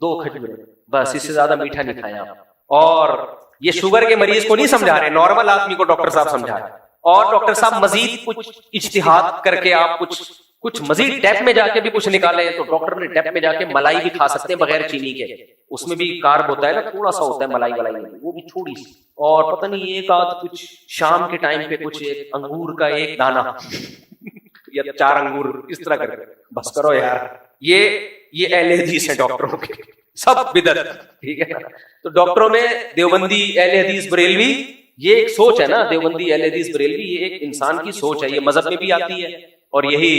2 کھجوریں, بس اس سے زیادہ میٹھا نہیں کھایا. اور یہ شوگر کے مریض کو نہیں سمجھا رہے, نارمل آدمی کو ڈاکٹر صاحب سمجھا رہے. اور ڈاکٹر صاحب مزید کچھ اجتہاد کر کے آپ کچھ مزید ڈیپ میں جا کے بھی کچھ نکالے, تو ڈاکٹر نے ڈیپ میں جا کے ملائی بھی کھا سکتے ہیں بغیر چینی کے. اس میں بھی کارب ہوتا ہے نا, تھوڑا سا ہوتا ہے ملائی میں, وہ بھی تھوڑی سی. اور پتہ نہیں ایک آدھ کچھ شام کے ٹائم پہ کچھ ایک انگور کا ایک دانہ یا 4 انگور اس طرح کر کے. بس کرو یار, یہ اہل حدیث ہے ڈاکٹروں کے, سب بدعت. ٹھیک ہے نا. تو ڈاکٹروں میں دیوبندی, اہل حدیث, بریلوی, یہ ایک سوچ ہے نا. دیوبندی, اہل حدیث, بریلوی, یہ ایک انسان کی سوچ ہے. یہ مذہب میں بھی آتی ہے اور یہی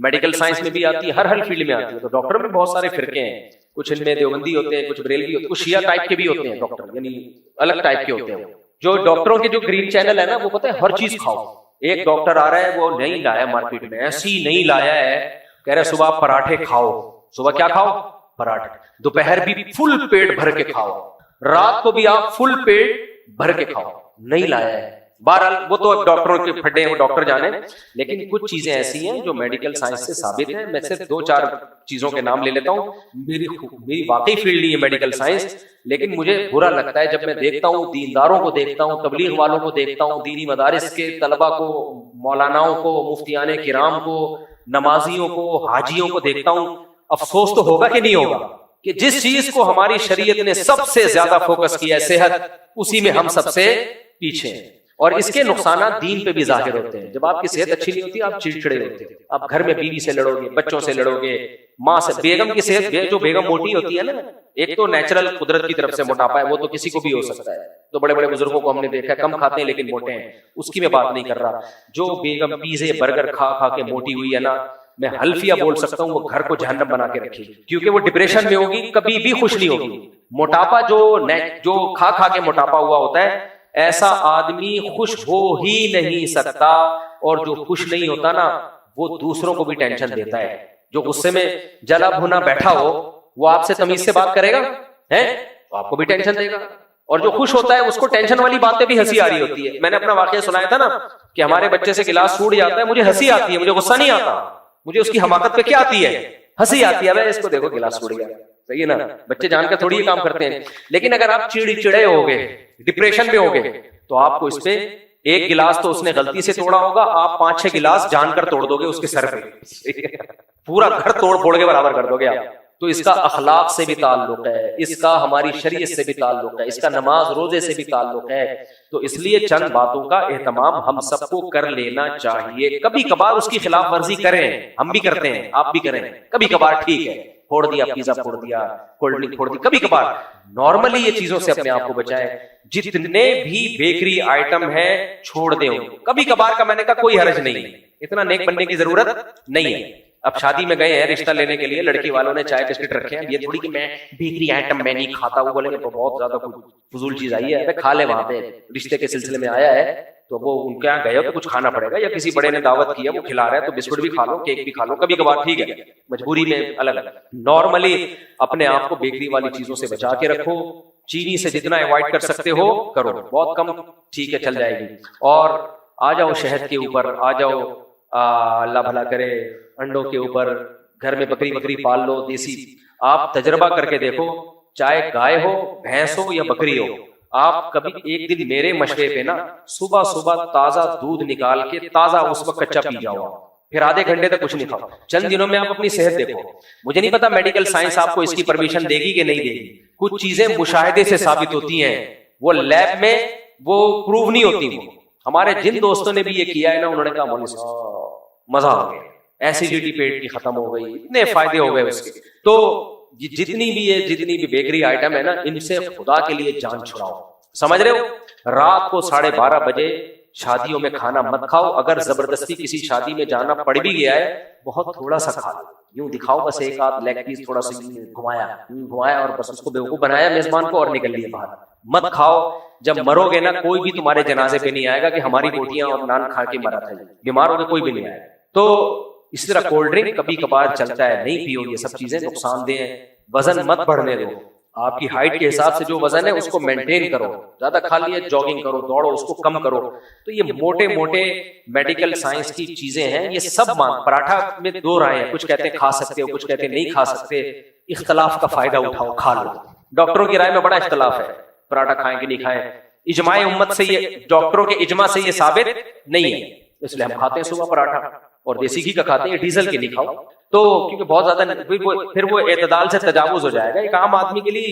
میڈیکل سائنس میں بھی آتی ہے, ہر فیلڈ میں آتی ہے. تو ڈاکٹر میں بہت سارے فرقے ہیں, کچھ ان میں دیوبندی ہوتے ہیں, کچھ بریلوی ہوتے ہیں, کچھ شیعہ ٹائپ کے بھی ہوتے ہیں ڈاکٹر, یعنی الگ ٹائپ کے ہوتے ہیں. جو ڈاکٹروں کے جو گرین چینل ہے نا, وہ پتہ ہے ہر چیز کھاؤ. ایک ڈاکٹر آ رہا ہے, وہ نہیں لایا مارکیٹ میں, ایسی نہیں لایا ہے, کہہ رہے صبح پراٹھے کھاؤ. صبح کیا کھاؤ؟ پراٹھے. دوپہر بھی فل پیٹ بھر کے کھاؤ, رات کو بھی آپ فل پیٹ بھر کے کھاؤ. نہیں لایا ہے. بہرحال وہ تو اب ڈاکٹروں کے پھڈے ہیں, وہ ڈاکٹر جانے. لیکن کچھ چیزیں ایسی ہیں جو میڈیکل سائنس سے ثابت ہیں. میں صرف 2-4 چیزوں کے نام لے لیتا ہوں. میری واقعی فیلڈ نہیں ہے میڈیکل سائنس, لیکن مجھے برا لگتا ہے جب میں دیکھتا ہوں, دینداروں کو دیکھتا ہوں, تبلیغ والوں کو دیکھتا ہوں, دینی مدارس کے طلبہ کو, مولاناؤں کو, مفتیان کرام کو, نمازیوں کو, حاجیوں کو دیکھتا ہوں. افسوس تو ہوگا کہ نہیں ہوگا کہ جس چیز کو ہماری شریعت نے سب سے زیادہ فوکس کیا ہے, صحت, اسی میں ہم سب سے پیچھے ہیں. اور اس کے نقصانات دین پہ بھی ظاہر ہوتے ہیں. جب آپ کی صحت اچھی نہیں ہوتی آپ چڑچڑے ہوتے ہیں, آپ گھر میں بیوی سے لڑو گے, بچوں سے لڑو گے, ماں سے. بیگم کی صحت, جو بیگم موٹی ہوتی ہے نا, ایک تو نیچرل قدرت کی طرف سے موٹاپا ہے, وہ تو کسی کو بھی ہو سکتا ہے. تو بڑے بڑے بزرگوں کو ہم نے دیکھا ہے کم کھاتے ہیں لیکن موٹے ہیں, اس کی میں بات نہیں کر رہا. جو بیگم پیزے برگر کھا کھا کے موٹی ہوئی ہے نا, میں حلفیہ بول سکتا ہوں وہ گھر کو جہنم بنا کے رکھے گی, کیونکہ وہ ڈپریشن میں ہوگی, کبھی بھی خوش نہیں ہوگی. موٹاپا جو کھا کھا کے موٹاپا ہوا ہوتا ہے, ایسا آدمی خوش ہو ہی نہیں سکتا. اور جو خوش نہیں ہوتا نا, وہ دوسروں کو بھی ٹینشن دیتا ہے. جو غصے میں جلا بھونا بیٹھا ہو, وہ آپ سے تمیز سے بات کرے گا, تو آپ کو بھی ٹینشن دے گا. اور جو خوش ہوتا ہے اس کو ٹینشن والی باتیں بھی ہنسی آ رہی ہوتی ہے. میں نے اپنا واقعہ سنایا تھا نا کہ ہمارے بچے سے گلاس ٹوٹ جاتا ہے, مجھے ہنسی آتی ہے, مجھے غصہ نہیں آتا. مجھے اس کی حماقت پہ کیا آتی ہے؟ ہنسی آتی ہے. اس کو دیکھو گلاس ٹوٹ گیا, صحیح ہے نا. بچے جان کر تھوڑی یہ کام کرتے ہیں. لیکن اگر آپ چڑے ہو گے, ڈپریشن میں ہو گے, تو آپ کو اس پہ ایک گلاس تو اس نے غلطی سے توڑا ہوگا, آپ 5-6 گلاس جان کر توڑ دو گے اس کے سر پہ, پورا گھر توڑ پھوڑ کے برابر کر دو گے آپ. تو اس کا اخلاق سے بھی تعلق ہے, اس کا ہماری شریعت سے بھی تعلق ہے, اس کا نماز روزے سے بھی تعلق ہے. تو اس لیے چند باتوں کا اہتمام ہم سب کو کر لینا چاہیے. کبھی کبھار اس کی خلاف ورزی کریں, ہم بھی کرتے ہیں, آپ بھی کریں. کبھی کبھار ٹھیک ہے, پھوڑ دیا پیزا, پھوڑ دیا کولڈ ڈرنک, پھوڑ دی, کبھی کبھار. نارملی یہ چیزوں سے اپنے آپ کو بچائے. جتنے بھی بیکری آئٹم ہیں چھوڑ دیں. کبھی کبھار کا میں نے کہا کوئی حرج نہیں ہے, اتنا نیک بننے کی ضرورت نہیں ہے. اب شادی میں گئے ہیں رشتہ لینے کے لیے, لڑکی والوں نے چائے بسکٹ رکھے ہیں, یہ تھوڑی کہ میں بیکری آئٹم میں نہیں کھاتا, وہ بولیں گے تو بہت زیادہ فضول چیز آئی ہے, کھا لے, وہاں پہ رشتے کے سلسلے میں آیا ہے تو وہ ان کے یہاں گئے ہو تو کچھ کھانا پڑے گا, یا کسی بڑے نے دعوت کی ہے وہ کھلا رہا ہے تو بسکٹ بھی کھا لو, کیک بھی کھا لو. کبھی کبھار ٹھیک ہے, مجبوری میں الگ الگ. نارملی اپنے آپ کو بیکری والی چیزوں سے بچا کے رکھو. چینی سے جتنا اوائڈ کر سکتے ہو کرو, بہت کم, ٹھیک ہے, چل جائے گی. اور آ جاؤ شہد کے اوپر, آ جاؤ اللہ بھلا کرے انڈوں کے اوپر. گھر میں بکری پال لو دیسی. آپ تجربہ کر کے دیکھو, چاہے گائے ہو, بھینس ہو یا بکری ہو, آپ کبھی ایک دن میرے مشورے پہ نا صبح صبح تازہ دودھ نکال کے تازہ اس وقت کچا پی جاؤ, پھر آدھے گھنٹے تک کچھ نہیں کھاؤ. چند دنوں میں آپ اپنی صحت دیکھو. مجھے نہیں پتا میڈیکل سائنس آپ کو اس کی پرمیشن دے گی کہ نہیں دے گی. کچھ چیزیں مشاہدے سے ثابت ہوتی ہیں, وہ لیب میں وہ پروو نہیں ہوتی. ہمارے جن دوستوں نے بھی یہ کیا ہے نا, انہوں نے کہا مولوی صاحب مزہ آ گیا, ایسیڈیٹی پیٹ کی ختم ہو گئی, اتنے فائدے ہو گئے اس کے. تو جتنی بھی بیکری آئٹم ہے نا, ان سے خدا کے لیے جان چھڑاؤ. سمجھ رہے ہو؟ رات کو 12:30 بجے شادیوں میں کھانا مت کھاؤ. اگر زبردستی کسی شادی میں جانا پڑ بھی گیا ہے, بہت تھوڑا سا کھا لو, یوں دکھاؤ بس ایک آدھ لیگ پیس تھوڑا سا گھمایا اور بس اس کو بیوقوف بنایا میزبان کو اور نکل لیے باہر. مت کھاؤ. جب مرو گے نا, کوئی بھی تمہارے جنازے پہ نہیں آئے گا کہ ہماری بوٹیاں اور نان کھا کے مرا تھا. بیمار ہو کے کوئی بھی نہیں آئے. تو اس طرح کولڈ ڈرنک کبھی کبھار چلتا ہے, نہیں پیو. یہ سب چیزیں نقصان دہ ہیں. وزن مت بڑھنے دو. آپ کی ہائٹ کے حساب سے جو وزن ہے اس کو مینٹین کرو. زیادہ کھا لیے, جاگنگ کرو, دوڑو, اس کو کم کرو. تو یہ موٹے موٹے میڈیکل سائنس کی چیزیں ہیں, یہ سب پراٹھا میں 2 رائے ہیں. کچھ کہتے ہیں کھا سکتے ہو, کچھ کہتے ہیں نہیں کھا سکتے. اختلاف کا فائدہ اٹھاؤ, کھا لو. ڈاکٹروں کی رائے میں بڑا اختلاف ہے, پراٹھا کھائیں کہ نہیں کھائیں. اجماع امت سے یہ, ڈاکٹروں کے اجماع سے یہ ثابت نہیں ہے, اس لیے ہم کھاتے ہیں صبح پراٹھا, اور دیسی گھی کا کھاتے ہیں, ڈیزل کے نہیں کھاؤ. تو کیونکہ بہت زیادہ پھر وہ اعتدال سے تجاوز ہو جائے گا. ایک عام آدمی کے لیے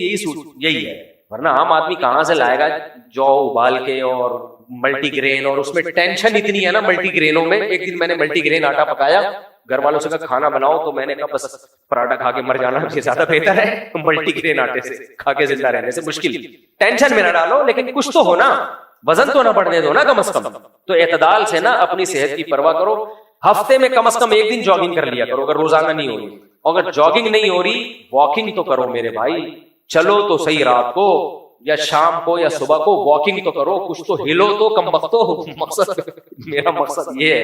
یہی ہے, ورنہ عام آدمی کہاں سے لائے گا جو ابال کے اور ملٹی گرین, اور اس میں ٹینشن اتنی ہے نا ملٹی گرینوں میں. ایک دن میں نے ملٹی گرین آٹا پکایا, گھر والوں سے کہا کھانا بناؤ, تو میں نے کہا بس پراٹھا کھا کے مر جانا یہ زیادہ بہتر ہے ملٹی گرین آٹے سے کھا کے زندہ رہنے سے. مشکل, ٹینشن میں نہ ڈالو, لیکن کچھ تو ہو نا, وزن تو نہ بڑھنے دو نا کم از کم. تو اعتدال سے نا اپنی صحت کی پرواہ کرو. ہفتے میں کم از کم ایک دن جاگنگ کر لیا کرو, اگر روزانہ نہیں ہو رہی. اگر جاگنگ نہیں ہو رہی, واکنگ تو کرو میرے بھائی. چلو تو صحیح, رات کو یا شام کو یا صبح کو واکنگ تو کرو, کچھ تو ہلو تو کم وقتو. مقصد میرا مقصد یہ ہے,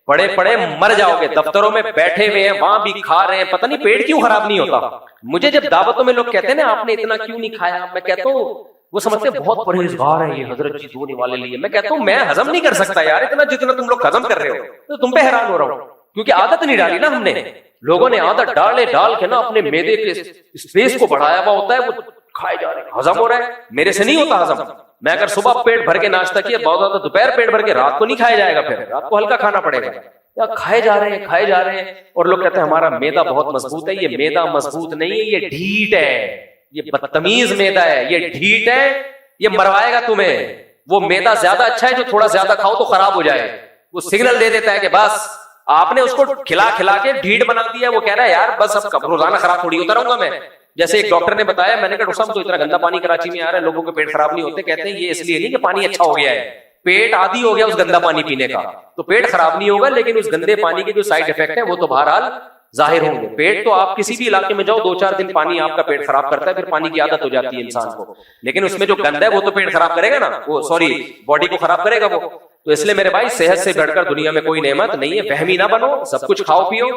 پڑے مر جاؤ گے. دفتروں میں بیٹھے ہوئے ہیں, وہاں بھی کھا رہے ہیں, پتہ نہیں پیٹ کیوں خراب نہیں ہوتا. مجھے جب دعوتوں میں لوگ کہتے ہیں نا آپ نے اتنا کیوں نہیں کھایا, میں کہتا ہوں وہ سمجھتے ہیں بہت پرہیزگار ہیں یہ حضرت جی دھونے والے لیے. میں کہتا ہوں میں ہضم نہیں کر سکتا یار اتنا جتنا تم لوگ ہضم کر رہے ہو. تو تم پہ حیران ہو رہا ہوں, کیونکہ عادت نہیں ڈالی نا ہم نے. لوگوں نے عادت ڈال کے نا اپنے معدے کے اسپیس کو بڑھایا ہوا ہوتا ہے, وہ کھائے جا رہے ہیں, ہضم ہو رہا ہے. میرے سے نہیں ہوتا ہضم. میں اگر صبح پیٹ بھر کے ناشتہ کیا, بہت زیادہ دوپہر پیٹ بھر کے, رات کو نہیں کھایا جائے گا, پھر رات کو ہلکا کھانا پڑے گا. یا کھائے جا رہے ہیں اور لوگ کہتے ہیں ہمارا معدہ بہت مضبوط ہے. یہ معدہ مضبوط نہیں, یہ ڈھیٹ ہے, یہ بدتمیز معدہ ہے, یہ ڈھیٹ ہے, یہ مروائے گا تمہیں. وہ معدہ زیادہ اچھا ہے جو تھوڑا زیادہ کھاؤ تو خراب ہو جائے. وہ سگنل دے دیتا ہے کہ بس آپ نے اس کو کھلا کے ڈھیٹ بنا دیا. وہ کہہ رہا ہے یار بس اب روزانہ خراب تھوڑی ہوتا رہوں گا میں. جیسے ایک ڈاکٹر نے بتایا, میں نے کہا ڈاکٹر صاحب تو اتنا گندا پانی کراچی میں آ رہا ہے, لوگوں کے پیٹ خراب نہیں ہوتے. کہتے ہیں یہ اس لیے نہیں کہ پانی اچھا ہو گیا ہے, پیٹ عادی ہو گیا اس گندا پانی پینے کا, تو پیٹ خراب نہیں ہوگا, لیکن اس گندے پانی کے جو سائڈ افیکٹ ہیں وہ تو بہرحال ظاہر ہوں گے. پیٹ تو آپ کسی بھی علاقے میں جاؤ, 2-4 دن پانی آپ کا پیٹ خراب کرتا ہے, پھر پانی کی عادت ہو جاتی ہے انسان کو. لیکن اس میں جو گند ہے وہ تو پیٹ خراب کرے گا نا, وہ سوری باڈی کو خراب کرے گا وہ. تو اس لیے میرے بھائی صحت سے بڑھ کر دنیا میں کوئی نعمت نہیں ہے. وہمی نہ بنو, سب کچھ کھاؤ پیو,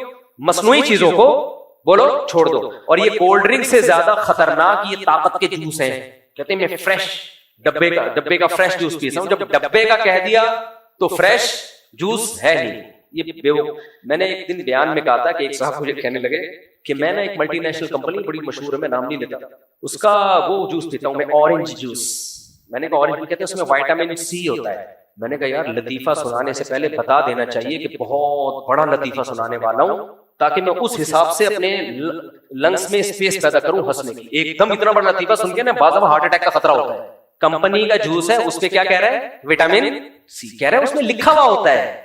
مصنوعی چیزوں کو بولو چھوڑ دو. اور یہ کولڈ ڈرنک سے زیادہ خطرناک یہ طاقت کے جوس ہیں. کہتے ہیں میں فریش ڈبے کا فریش جوس پیتا ہوں. جب ڈبے کا کہہ دیا تو فریش جوس ہے نہیں. یہ میں نے ایک دن بیان میں کہا تھا کہ ایک صاحب مجھے کہنے لگے کہ میں نے ایک ملٹی نیشنل کمپنی بڑی مشہور ہے, میں نام نہیں لیتا, اس کا وہ جوس پیتا ہوں میں, اورنج جوس. میں نے کہا اورنج کہتے ہیں اس میں وائٹامن سی ہوتا ہے. میں نے کہا یار لطیفہ سنانے سے پہلے بتا دینا چاہیے کہ بہت بڑا لطیفہ سنانے والا ہوں, تاکہ میں اس حساب سے اپنے لنگس میں اسپیس پیدا کروں ہنسنے کی. ایک دم اتنا بڑا لطیفہ سن کے نا بعض دفعہ ہارٹ اٹیک کا خطرہ ہوتا ہے. کمپنی کا جوس ہے, اس پہ کیا کہہ رہا ہے, وٹامن سی کہہ رہا ہے, اس میں لکھا ہوا ہوتا ہے.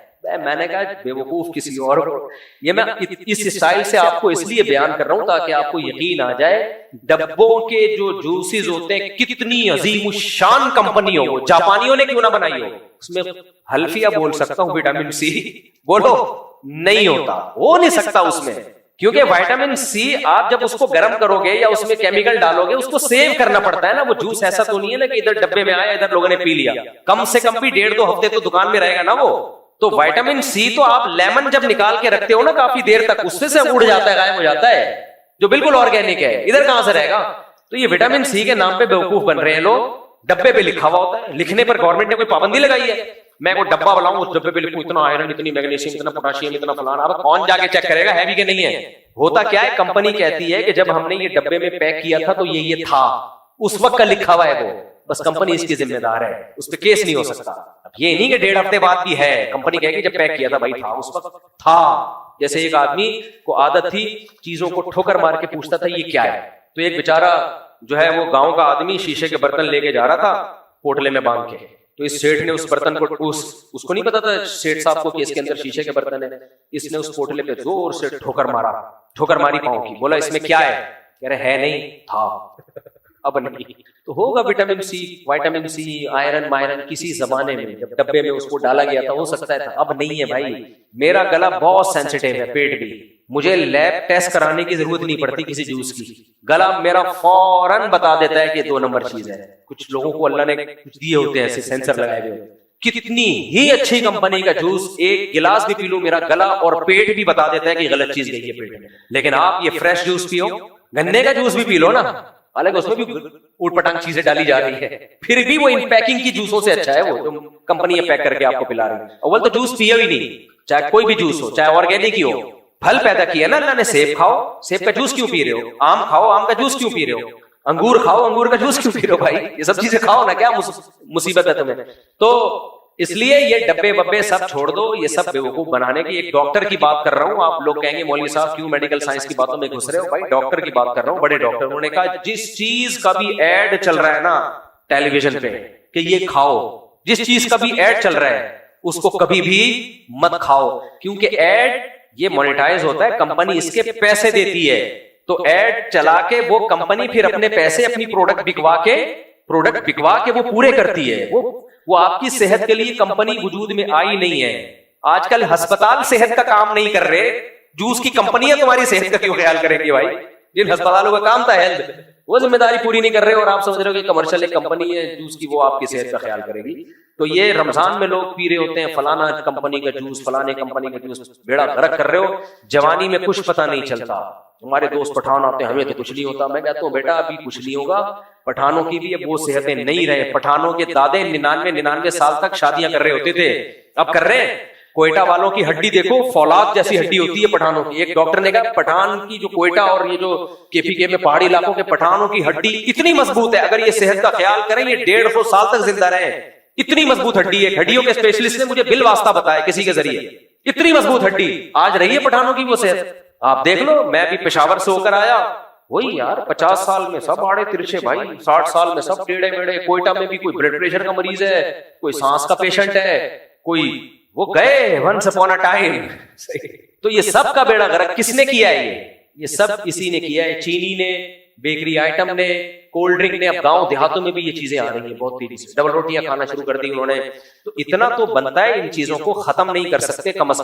میں نے کہا بے وقوف کسی اور کو. یہ میں اس اسٹائل سے آپ کو اس لیے بیان کر رہا ہوں تاکہ آپ کو یقین آ جائے ڈبوں کے جو جوسز ہوتے ہیں کتنی عظیم الشان کمپنی ہو, جاپانیوں نے کیوں نہ بنائی ہو. اس میں حلفیہ بول سکتا ہوں, وٹامن سی بولو نہیں ہوتا, ہو نہیں سکتا اس میں, کیونکہ وائٹامن سی آپ جب اس کو گرم کرو گے یا اس میں کیمیکل ڈالو گے, اس کو سیو کرنا پڑتا ہے نا. وہ جوس ایسا تو نہیں ہے نا کہ ادھر ڈبے میں آیا ادھر لوگوں نے پی لیا. کم سے کم بھی 1.5-2 ہفتے تو دکان میں رہے گا نا وہ. تو وائٹامن سی تو آپ لیمن جب نکال کے رکھتے ہو نا کافی دیر تک, اس سے اڑ جاتا ہے, غائب ہو جاتا ہے, جو بالکل آرگینک ہے. ادھر کہاں سے رہے گا. تو یہ وٹامن سی کے نام پہ بیوقوف بن رہے ہیں لوگ. ڈبے پہ لکھا ہوا ہوتا ہے, لکھنے پر گورنمنٹ نے کوئی پابندی لگائی ہے. میں کوئی ڈبہ بلاؤں اس ڈبے پہ لکھوں اتنا آئرن, اتنی میگنیشیم, اتنا پوٹاشیم, اتنا فلانا. اب کون جا کے چیک کرے گا ہے بھی کہ نہیں ہے. ہوتا کیا ہے, کمپنی کہتی ہے کہ جب ہم نے یہ ڈبے میں پیک کیا تھا تو یہ تھا, اس وقت کا لکھا ہوا ہے وہ, بس کمپنی اس کی ذمہ دار ہے, اس پہ کیس نہیں ہو سکتا. یہ نہیں کہ 1.5 ہفتے بعد بھی ہے, کمپنی کہے گی جب پیک کیا تھا بھائی تھا, اس وقت تھا. جیسے ایک آدمی کو عادت تھی چیزوں کو ٹھوکر مار کے پوچھتا تھا یہ کیا ہے, تو ایک بیچارہ جو ہے وہ گاؤں کا آدمی شیشے کے برتن لے کے جا رہا تھا پوٹلے میں باندھ کے, تو اس سیٹھ نے اس برتن کو اس کو نہیں پتا تھا سیٹھ صاحب کو کہ اس کے اندر شیشے کے برتن ہے, اس نے اس پوٹلے پہ زور سے ٹھوکر ماری پاؤں کی, بولا اس میں کیا ہے, کہہ رہے ہے نہیں, تھا اب نہیں. تو ہوگا وٹامن سی آئرن مائرن کسی زمانے میں جب ڈبے میں اس کو ڈالا گیا تھا, ہو سکتا ہے تھا, اب نہیں ہے بھائی. میرا گلا بہت سینسیٹیو ہے, پیٹ بھی, مجھے لیب ٹیسٹ کرانے کی ضرورت نہیں پڑتی کسی جوس کی, گلا میرا فوراً بتا دیتا ہے کہ 2 نمبر چیز ہے. کچھ لوگوں کو اللہ نے کچھ دیے ہوتے ہیں ایسے سینسر لگائے ہوئے, کتنی ہی اچھی کمپنی کا جوس ایک گلاس بھی پی لوں میرا گلا اور پیٹ بھی بتا دیتا ہے کہ غلط چیز گئی ہے پیٹ میں. لیکن آپ یہ فریش جوس پیو, گنے کا جوس بھی پی لو نا, حالانکہ اس میں بھی اوٹ پٹانگ چیزیں ڈالی جا رہی ہے, پھر بھی وہ ان پیکنگ کی جوسوں سے اچھا ہے وہ جو کمپنی پیک کر کے آپ کو پلا رہی ہے. اول تو جوس پیو ہی نہیں, چاہے کوئی بھی جوس ہو, چاہے آرگینک ہی ہو. پھل پیدا کیا نا اللہ نے, سیب کھاؤ, سیب کا جوس کیوں پی رہے ہو, آم کھاؤ, آم کا جوس کیوں پی رہے ہو, انگور کھاؤ, انگور کا جوس کیوں پی رہے ہو بھائی, یہ سب چیزیں کھاؤ نا, کیا مصیبت ہے تمہیں. تو اس لیے یہ ڈبے ببے سب چھوڑ دو, یہ سب بیوقوف بنانے کی. ایک ڈاکٹر کی بات کر رہا ہوں, آپ لوگ کہیں گے مولوی صاحب کیوں میڈیکل سائنس کی باتوں میں گھس رہے ہو, بھائی ڈاکٹر کی بات کر رہا ہوں, بڑے ڈاکٹر. انہوں نے کہا جس چیز کا بھی ایڈ چل رہا ہے نا ٹیلی ویژن پہ کہ یہ کھاؤ, جس چیز کا بھی ایڈ چل رہا ہے اس کو کبھی بھی مت کھاؤ, کیونکہ ایڈ یہ مونیٹائز ہوتا ہے, کمپنی اس کے پیسے دیتی ہے, تو ایڈ چلا کے وہ کمپنی پھر اپنے پیسے اپنی پروڈکٹ بکوا کے وہ پورے کرتی ہے. وہ آپ کی صحت کے لیے کمپنی وجود میں آئی نہیں ہے. آج کل ہسپتال صحت کا کام نہیں کر رہے, جوس کی کمپنیاں تمہاری صحت کا کیوں خیال کریں گی بھائی, جن ہسپتالوں کا کام تھا ہیلتھ, وہ ذمہ داری پوری نہیں کر رہے, اور آپ سمجھ رہے ہو کہ کمرشل ایک کمپنی ہے جوس کی, وہ آپ کی صحت کا خیال کرے گی. تو یہ رمضان میں لوگ پی رہے ہوتے ہیں فلانا کمپنی کا جوس, فلانے کمپنی کا جوس, بیڑا غرق کر رہے ہو. جوانی میں کچھ پتہ نہیں چلتا. ہمارے دوست پٹھان آتے ہیں, ہمیں تو کچھ نہیں ہوتا. میں کہتا ہوں بیٹا ابھی کچھ نہیں ہوگا, پٹھانوں کی بھی اب وہ صحتیں نہیں رہے. پٹھانوں کے دادے 99 سال تک شادیاں کر رہے ہوتے تھے, اب کر رہے ہیں. کوئٹہ والوں کی ہڈی دیکھو, فولاد جیسی ہڈی ہوتی ہے پٹھانوں کی. ایک ڈاکٹر نے کہا پٹھان کی جو کوئٹہ اور یہ جو KPK میں پہاڑی علاقوں کے پٹھانوں کی ہڈی اتنی مضبوط ہے, اگر یہ صحت کا خیال کریں یہ 150 سال تک زندہ رہے. اتنی مضبوط ہڈی ہے. ہڈیوں کے اسپیشلسٹ نے مجھے بل واسطہ بتایا کسی کے ذریعے, اتنی مضبوط ہڈی آج رہی ہے پٹھانوں کی وہ صحت. آپ دیکھ لو, میں بھی پشاور سے ہو کر آیا, وہی یار 50 سال میں سب آڑے ترچے بھائی, 60 سال میں سب ٹیڑے میڑے. کوئٹہ میں بھی کوئی بلڈ پریشر کا مریض ہے, کوئی سانس کا پیشنٹ ہے, کوئی وہ گئے ونس اپون اے ٹائم. تو یہ سب کا بیڑا غرق کس نے کیا ہے, یہ سب اسی نے کیا ہے. چینی نے, بیکری آئٹم نے, کولڈ ڈرنک نے. اب گاؤں دیہاتوں میں بھی یہ چیزیں آ رہی ہیں بہت تیزی سے, ڈبل روٹیاں کھانا شروع کر دی انہوں نے. تو اتنا تو بنتا ہے, ان چیزوں کو ختم نہیں کر سکتے, کم از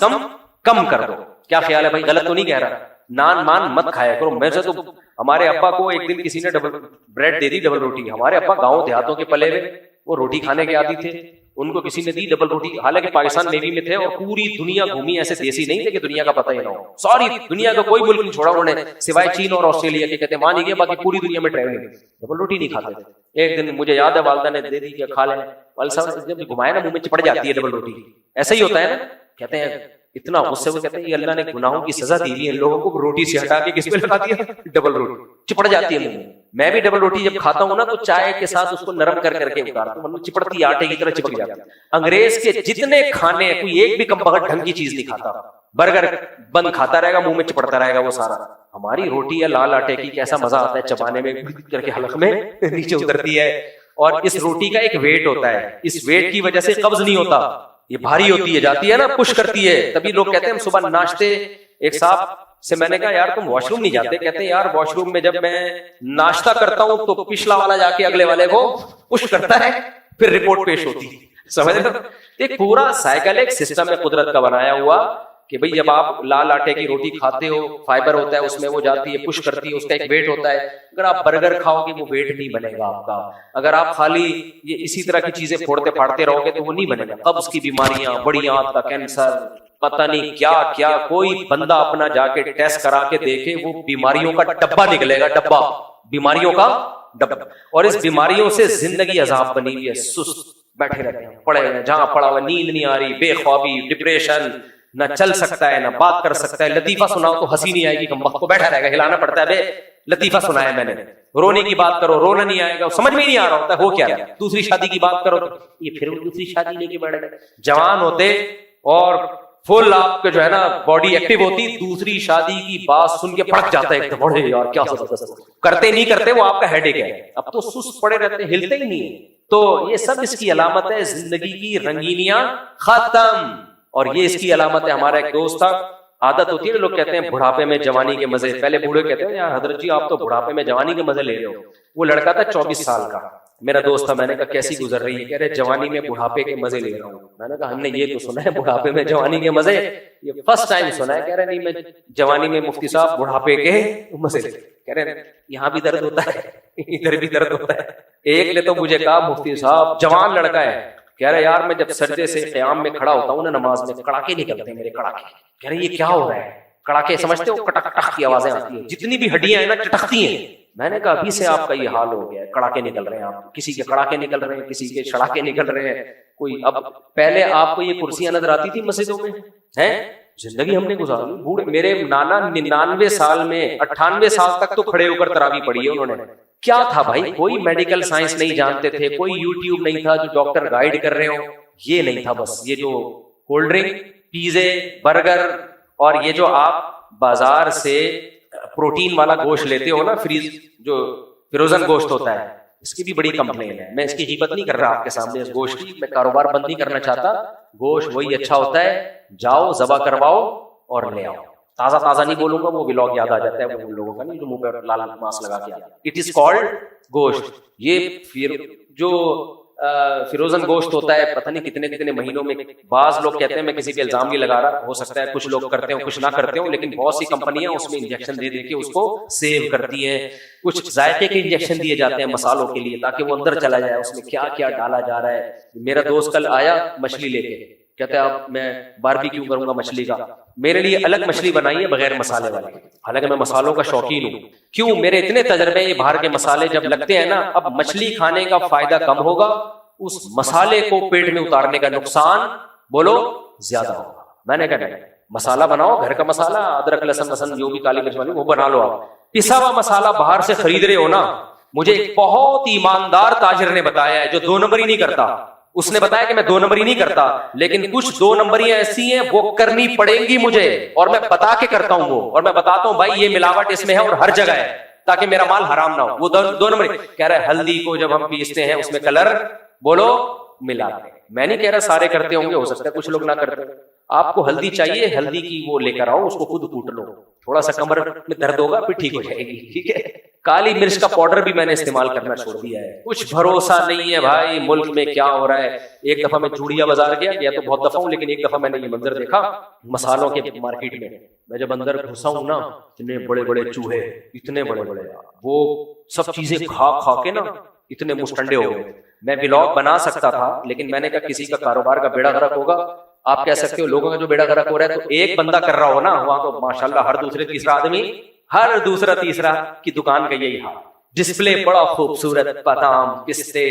کم کر دو. کیا خیال ہے بھائی, غلط تو نہیں کہہ رہا, نان مان مت کھایا کرو. میں سے تو ہمارے ابا کو ایک دن کسی نے ڈبل بریڈ دے دی, ڈبل روٹی. ہمارے ابا گاؤں دیہاتوں کے پلے ہوئے, وہ روٹی کھانے کے عادی تھے, ان کو کسی نے دی ڈبل روٹی. حالانکہ پاکستان نیوی میں تھے اور پوری دنیا گھومی, ایسے دیسی نہیں تھے کہ دنیا کا پتہ ہی نہ ہو. ساری دنیا کا کوئی ملک نہیں چھوڑا انہوں نے سوائے چین اور آسٹریلیا کے. کہتے مان ہی گئے, باقی پوری دنیا میں ٹریولنگ, ڈبل روٹی نہیں کھاتے تھے. ایک دن مجھے یاد ہے والدہ نے دے دی کہ کھا لیں. والد صاحب جب گھمائے نا منہ میں چپڑ جاتی ہے ڈبل روٹی, ایسا ہی ہوتا ہے نا. کہتے ہیں اتنا غصے وہ کہتے ہیں یہ اللہ نے گناہوں کی سزا دی ہوئی ہے لوگوں کو, روٹی سے ہٹا کے کس پہ لگا دیا, ڈبل روٹی, چپڑ جاتی ہے منہ میں. میں بھی ڈبل روٹی جب کھاتا ہوں نا تو چائے کے ساتھ اس کو نرم کر کے اتارتا ہوں, چپڑتی آٹے کی طرح چپک جاتی ہے. انگریز کے جتنے کھانے ہیں کوئی ایک بھی کم بغیر ڈھنگ کی چیز نہیں کھاتا. برگر بند کھاتا رہے گا, منہ میں چپڑتا رہے گا وہ سارا. ہماری روٹی ہے لال آٹے کی, کیسا مزہ آتا ہے چبانے میں, کر کے حلق میں نیچے اترتی ہے. اور اس روٹی کا ایک ویٹ ہوتا ہے, اس ویٹ کی وجہ سے قبض نہیں ہوتا, یہ بھاری ہوتی ہے, جاتی ہے نا, پش کرتی ہے. تبھی لوگ کہتے ہیں ہم صبح ناشتے, ایک صاحب سے میں نے کہا یار تم واش روم نہیں جاتے, کہتے ہیں یار واش روم میں جب میں ناشتہ کرتا ہوں تو پچھلا والا جا کے اگلے والے کو پش کرتا ہے, پھر رپورٹ پیش ہوتی. سمجھ رہے, ایک پورا سائیکل, ایک سسٹم ہے قدرت کا بنایا ہوا کہ بھئی جب آپ لال آٹے کی روٹی کھاتے ہو, فائبر ہوتا ہے اس میں, وہ جاتی ہے پش کرتی ہے, اس کا ایک ویٹ ہوتا ہے. اگر آپ برگر کھاؤ گے وہ ویٹ نہیں بنے گا آپ کا. اگر آپ خالی یہ اسی طرح کی چیزیں پھوڑتے پھاڑتے رہو گے تو وہ نہیں بنے گا. قبض کی بیماریاں, بڑی آنت کا کینسر, پتہ نہیں کیا کیا. کوئی بندہ اپنا جا کے ٹیسٹ کرا کے دیکھے, وہ بیماریوں کا ڈبہ نکلے گا, ڈبہ, بیماریوں کا ڈبہ. اور اس بیماریوں سے زندگی عذاب بنی ہوئی ہے. سست بیٹھے رہتے ہیں, پڑے ہوئے, جہاں پڑا ہوا, نیند نہیں آ رہی, بے خوابی, ڈپریشن, نہ چل سکتا ہے، نہ بات کر سکتا ہے. لطیفہ سناؤ تو ہنسی نہیں آئے گی، کم وقت کو بیٹھا رہے گا، ہلانا پڑتا ہے، بے لطیفہ سنایا میں نے. رونے کی بات کرو، رونا نہیں آئے گا، سمجھ میں نہیں آ رہا ہوتا ہے ہو کیا ہے. دوسری شادی کی بات کرو تو یہ پھر دوسری شادی لے کے بیٹھ گئے. جوان ہوتے اور فل آپ کے جو ہے نا باڈی ایکٹیو ہوتی، دوسری شادی کی بات سن کے پڑک جاتا ہے ایک دم، بڑے یار کیا کرتے نہیں کرتے وہ آپ کا ہیڈ ایک ہے. اب تو سست پڑے رہتے، ہلتے ہی نہیں ہے. تو یہ سب اس کی علامت ہے زندگی کی رنگینیاں ختم. اور یہ اس کی علامت ہے. ہمارا ایک دوست تھا، عادت ہوتی ہے، لوگ کہتے ہیں بڑھاپے میں جوانی کے مزے. پہلے بوڑھے کہتے ہیں یار حضرت جی آپ تو بڑھاپے میں جوانی کے مزے لے رہے ہو. وہ لڑکا تھا 24 سال کا، میرا دوست تھا. میں نے کہا کیسی گزر رہی ہے؟ کہہ رہے جوانی میں بڑھاپے کے مزے لے رہا ہوں. میں نے کہا ہم نے یہ تو سنا ہے بڑھاپے میں جوانی کے مزے، یہ فرسٹ ٹائم سنا ہے. کہہ رہے نہیں میں جوانی میں مفتی صاحب بڑھاپے کے مزے لے. کہہ رہے یہاں بھی درد ہوتا ہے ادھر بھی درد ہوتا ہے. ایک نے تو مجھے کہا مفتی صاحب جوان لڑکا ہے، کہہ رہے یار میں جب سجدے سے قیام میں کھڑا ہوتا ہوں نا نماز میں، کڑاکے نکلتے ہیں میرے، کڑاکے. کہہ رہے یہ کیا ہو رہا ہے؟ کڑاکے سمجھتے ہو؟ کٹک کٹک کی آوازیں آتی ہیں، جتنی بھی ہڈیاں ہیں نا چٹکتی ہیں. میں نے کہا ابھی سے آپ کا یہ حال ہو گیا ہے، کڑاکے نکل رہے ہیں آپ، کسی کے کڑاکے نکل رہے ہیں، کسی کے چھڑاکے نکل رہے ہیں. کوئی اب پہلے آپ کو یہ کرسیاں نظر آتی تھی مسجدوں میں ہیں؟ زندگی ہم نے گزاری. بوڑھے میرے نانا 99 سال میں 98 سال تک تو کھڑے ہو کر تراویح پڑھی ہے انہوں نے. کیا تھا بھائی؟ کوئی میڈیکل سائنس نہیں جانتے تھے، کوئی یوٹیوب نہیں تھا جو ڈاکٹر گائیڈ کر رہے ہو، یہ نہیں تھا. بس یہ جو کولڈ ڈرنک، پیزے، برگر، اور یہ جو آپ بازار سے پروٹین والا گوشت لیتے ہو نا، فریز جو فروزن گوشت ہوتا ہے، اس کی بھی بڑی کمپلین ہے. میں اس کی غیبت نہیں کر رہا آپ کے سامنے اس گوشت کی، میں کاروبار بند نہیں کرنا چاہتا. گوشت وہی اچھا ہوتا ہے، جاؤ ذبح کرواؤ اور لے آؤ. تازہ تازہ نہیں بولوں گا، وہ ولاگ یاد آ جاتا ہے وہ لوگوں کا نہیں جو منہ پہ لال ماسک لگا کے. اٹ از کالڈ گوشت. یہ جو فروزن گوشت ہوتا ہے پتہ نہیں کتنے کتنے مہینوں میں. بعض لوگ کہتے ہیں، میں کسی پہ الزام نہیں لگا رہا، ہو سکتا ہے کچھ لوگ کرتے ہوں کچھ نہ کرتے ہوں، لیکن بہت سی کمپنیاں اس میں انجیکشن دے دے کے اس کو سیو کرتی ہیں. کچھ ذائقے کے انجیکشن دیے جاتے ہیں مسالوں کے لیے تاکہ وہ اندر چلا جائے، اس میں کیا کیا ڈالا جا رہا ہے. میرا دوست کل آیا مچھلی لے کے، کہتے ہیں اب میں باربیکیو کروں گا مچھلی کا. میرے لیے الگ مچھلی بنائی ہے بغیر مسالے والی، حالانکہ میں مسالوں کا شوقین ہوں. کیوں؟ میرے اتنے تجربے، یہ باہر کے مسالے جب لگتے ہیں نا، اب مچھلی کھانے کا فائدہ کم ہوگا، اس مسالے کو پیٹ میں اتارنے کا نقصان بولو زیادہ ہوگا. میں نے کہا نہیں، مسالہ بناؤ گھر کا مسالہ، ادرک لہسن جو بھی کالی مرچ والی وہ بنا لو. آپ پسا ہوا مسالہ باہر سے خرید رہے ہو نا، مجھے ایک بہت ایماندار تاجر نے بتایا ہے جو 2 نمبری نہیں کرتا. اس نے بتایا کہ میں 2 نمبری نہیں کرتا، لیکن کچھ 2 نمبریاں ایسی ہیں وہ کرنی پڑیں گی مجھے، اور میں بتا کے کرتا ہوں وہ، اور میں بتاتا ہوں بھائی یہ ملاوٹ اس میں ہے اور ہر جگہ ہے تاکہ میرا مال حرام نہ ہو. وہ 2 نمبری کہہ رہا ہے ہلدی کو جب ہم پیستے ہیں اس میں کلر بولو ملاتے ہیں. میں نہیں کہہ رہا سارے کرتے ہوں گے، ہو سکتا ہے کچھ لوگ نہ کرتے. آپ کو ہلدی چاہیے، ہلدی کی وہ لے کر آؤ، اس کو خود کوٹ لو، تھوڑا سا کمر میں درد ہوگا پھر ٹھیک ہو جائے گی. ٹھیک ہے. کالی مرچ کا پاؤڈر بھی میں نے استعمال کرنا چھوڑ دیا ہے. کچھ بھروسہ نہیں ہے بھائی ملک میں کیا ہو رہا ہے. ایک دفعہ میں چوڑیا بازار گیا تو بہت دفعہ ہوں، لیکن ایک دفعہ میں نے یہ منظر دیکھا مسالوں کے مارکیٹ میں. میں جب اندر گھسا ہوں نا، اتنے بڑے بڑے چوہے، اتنے بڑے بڑے، وہ سب چیزیں کھا کھا کے نا اتنے مسٹنڈے ہو گئے. میں ولاگ بنا سکتا تھا، لیکن میں نے کہا کسی کا کاروبار کا بیڑا غرق ہوگا. آپ کہہ سکتے ہو لوگوں کا جو بیڑا غرق ہو رہا ہے تو ایک بندہ کر رہا ہو نا، وہاں تو ماشاءاللہ ہر دوسرا تیسرا کی دکان کا یہی حال. ڈسپلے بڑا خوبصورت، بادام پستے،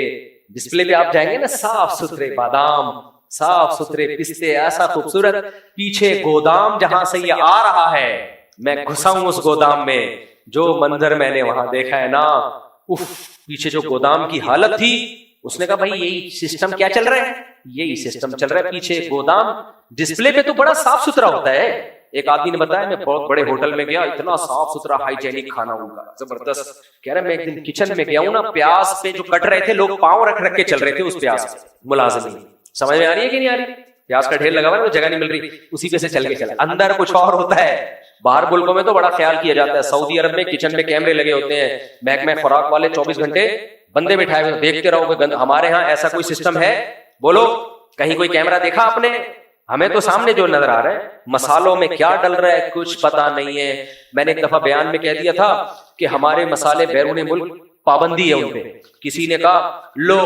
ڈسپلے پہ آپ جائیں گے نا، صاف ستھرے بادام، صاف ستھرے پستے، ایسا خوبصورت. پیچھے گودام جہاں سے یہ آ رہا ہے، میں گھسا ہوں اس گودام میں، جو منظر میں نے وہاں دیکھا ہے نا، پیچھے جو گودام کی حالت تھی. اس نے کہا بھائی یہی سسٹم کیا چل رہا ہے؟ یہی سسٹم چل رہا ہے. پیچھے گودام، ڈسپلے پہ تو بڑا صاف ستھرا ہوتا ہے. ایک آدمی نے بتایا میں بہت بڑے ہوٹل میں گیا، اتنا صاف ستھرا ہائیجینک کھانا ان کا زبردست. کہہ رہا میں ایک دن کچن میں گیا ہوں نا، پیاز پہ جو کٹ رہے تھے لوگ پاؤں رکھ رکھ کے چل رہے تھے اس پیاز پہ. ملازمین سمجھ میں آ رہی ہے کہ نہیں آ رہی؟ پیاز کا ڈھیر لگا ہوا ہے، جگہ نہیں مل رہی، اسی پہ سے چل کے چلا. اندر کچھ اور ہوتا ہے. باہر ملکوں میں تو بڑا خیال کیا جاتا ہے. سعودی عرب میں کچن میں کیمرے لگے ہوتے ہیں، محکمہ خوراک والے 24 گھنٹے بندے بٹھائے ہوئے دیکھتے رہو. ہمارے ہاں ایسا کوئی سسٹم ہے؟ بولو کہیں کوئی کیمرہ دیکھا آپ نے؟ ہمیں تو سامنے جو نظر آ رہا ہے، مسالوں میں کیا ڈل رہا ہے کچھ پتا نہیں ہے. میں نے ایک دفعہ بیان میں کہہ دیا تھا کہ ہمارے مسالے بیرون ملک پابندی ہے ان پہ. کسی نے کہا لو،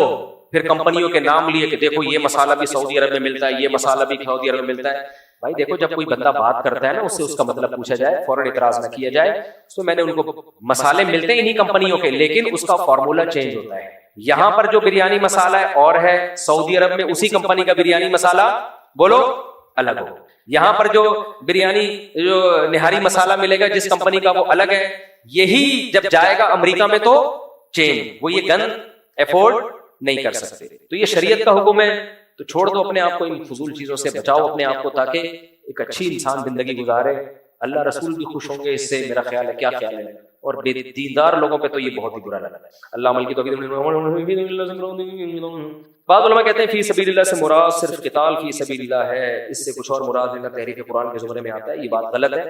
پھر کمپنیوں کے نام لیے کہ دیکھو یہ مسالہ بھی سعودی عرب میں ملتا ہے، یہ مسالہ بھی سعودی عرب میں ملتا ہے. بھائی دیکھو جب کوئی بندہ بات کرتا ہے نا، اس سے اس کا مطلب پوچھا جائے، فوراً اعتراض نہ کیا جائے. تو میں نے ان کو مسالے ملتے ہی نہیں کمپنیوں کے، لیکن اس کا فارمولا چینج ہوتا ہے. یہاں پر جو بریانی مسالہ ہے اور ہے، سعودی عرب میں اسی کمپنی کا بریانی مسالہ بولو الگ ہو. یہاں پر جو بریانی جو نہاری مسالہ ملے گا جس کمپنی کا وہ الگ ہے, یہی جب جائے گا امریکہ میں تو چین, وہ یہ گن افورڈ نہیں کر سکتے. تو یہ شریعت کا حکم ہے. تو چھوڑ دو اپنے آپ کو ان فضول چیزوں سے, بچاؤ اپنے آپ کو تاکہ ایک اچھی انسان زندگی گزارے. اللہ رسول بھی خوش ہوں گے اس سے, میرا خیال ہے. کیا خیال ہے؟ اور بے دیندار لوگوں پہ تو یہ بہت ہی برا لگا ہے. اللہ عمل کی توفیق. بعض علماء کہتے ہیں فی سبیل اللہ سے مراد صرف قتال فی سبیل اللہ ہے, اس سے کچھ اور مراد نہیں تحریف قرآن کے زمرے میں آتا ہے. یہ بات غلط ہے.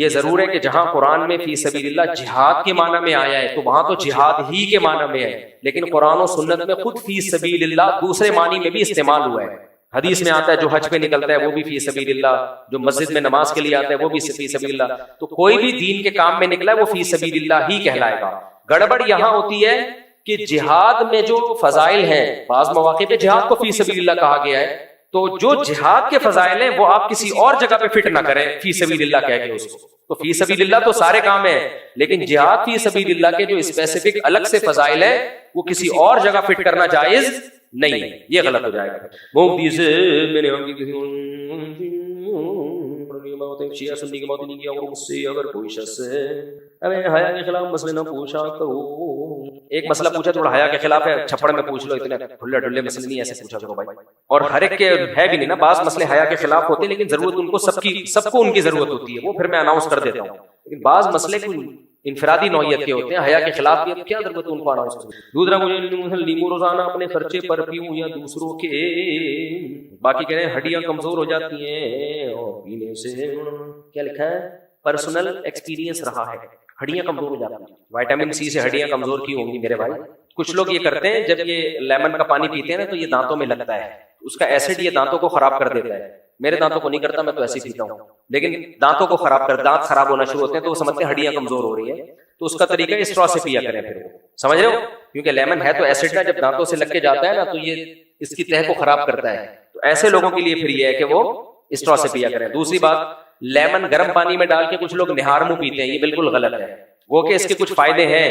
یہ ضرور ہے کہ جہاں قرآن میں فی سبیل اللہ جہاد کے معنی میں آیا ہے تو وہاں تو جہاد ہی کے معنی میں ہے, لیکن قرآن و سنت میں خود فی سبیل اللہ دوسرے معنی میں بھی استعمال ہوا ہے. حدیث میں آتا ہے جو حج پہ نکلتا ہے وہ بھی فی سبیل اللہ, جو مسجد میں نماز کے لیے آتا ہے وہ بھی فی سبیل اللہ. تو کوئی بھی دین کے کام میں نکلا ہے وہ فی سبیل اللہ ہی کہلائے گا. گڑبڑ یہاں ہوتی ہے کہ جہاد میں جو فضائل ہیں, بعض مواقع پہ جہاد کو فی سبیل اللہ کہا گیا ہے, تو جو جہاد کے فضائل ہیں وہ آپ کسی اور جگہ پہ فٹ نہ کریں فی سبیل اللہ کہہ کے اس کو. تو فی سبیل اللہ تو سارے کام ہیں, لیکن جہاد فی سبیل اللہ کے جو اسپیسیفک الگ سے فضائل ہیں وہ کسی اور جگہ فٹ کرنا جائز نہیں ہے. یہ غلط ہو جائے گا. مفتی سے میں نے شیعہ سنی کی بات نہیں کیا, اور مجھ سے اگر کوئی شخص ارے حیا کے خلاف مسئلے نہ پوچھا کرو. ایک مسئلہ پوچھا تھوڑا حیا کے خلاف ہے, چھپڑ میں پوچھ لو, اتنے کھلے ڈلے مسئلے نہیں ایسے پوچھا کرو بھائی. اور ہر ایک کے ہے بھی نہیں نا, بعض مسئلے حیا کے خلاف ہوتے ہیں لیکن ضرورت ان کو سب کو ان کی ضرورت ہوتی ہے, وہ پھر میں اناؤنس کر دیتا ہوں. لیکن بعض مسئلے کو انفرادی نوعیت کے ہوتے ہیں, حیا کے خلاف بھی, کیا ضرورت ان کو اناؤنس کرنے. دوسرا مجھے لیمو روزانہ اپنے خرچے پر پیوں یا دوسروں کے, باقی کہہ رہے ہیں ہڈیاں کمزور ہو جاتی ہیں اور پینے سے, کیا لکھا ہے, پرسنل ایکسپیرینس رہا ہے, ہڈیاں کمزور ہو جاتی ہیں. وائٹامن سی سے ہڈیاں کمزور کی ہوں گی میرے بھائی. کچھ لوگ یہ کرتے ہیں جب یہ لیمن کا پانی پیتے ہیں نا تو یہ دانتوں میں لگتا ہے, اس کا ایسڈ یہ دانتوں کو خراب کر دیتا ہے. میرے دانتوں کو نہیں کرتا, میں تو ایسے ہی پیتا ہوں, لیکن دانتوں کو خراب کر, دانت خراب ہونا شروع ہوتے ہیں تو وہ سمجھتے ہیں ہڈیاں کمزور ہو رہی ہیں. تو اس کا طریقہ اسٹرا سے پیا کریں پھر, وہ سمجھ رہے ہو, کیونکہ لیمن ہے تو ایسڈ ہے, جب دانتوں سے لگ کے جاتا ہے نا تو یہ اس کی تہ کو خراب کرتا ہے. تو ایسے لوگوں کے لیے پھر یہ ہے کہ وہ اسٹرا سے پیا کریں. دوسری بات, لیمن گرم پانی میں ڈال کے کچھ لوگ نہار منہ پیتے ہیں, یہ بالکل غلط ہے. وہ کہ اس کے کچھ فائدے ہیں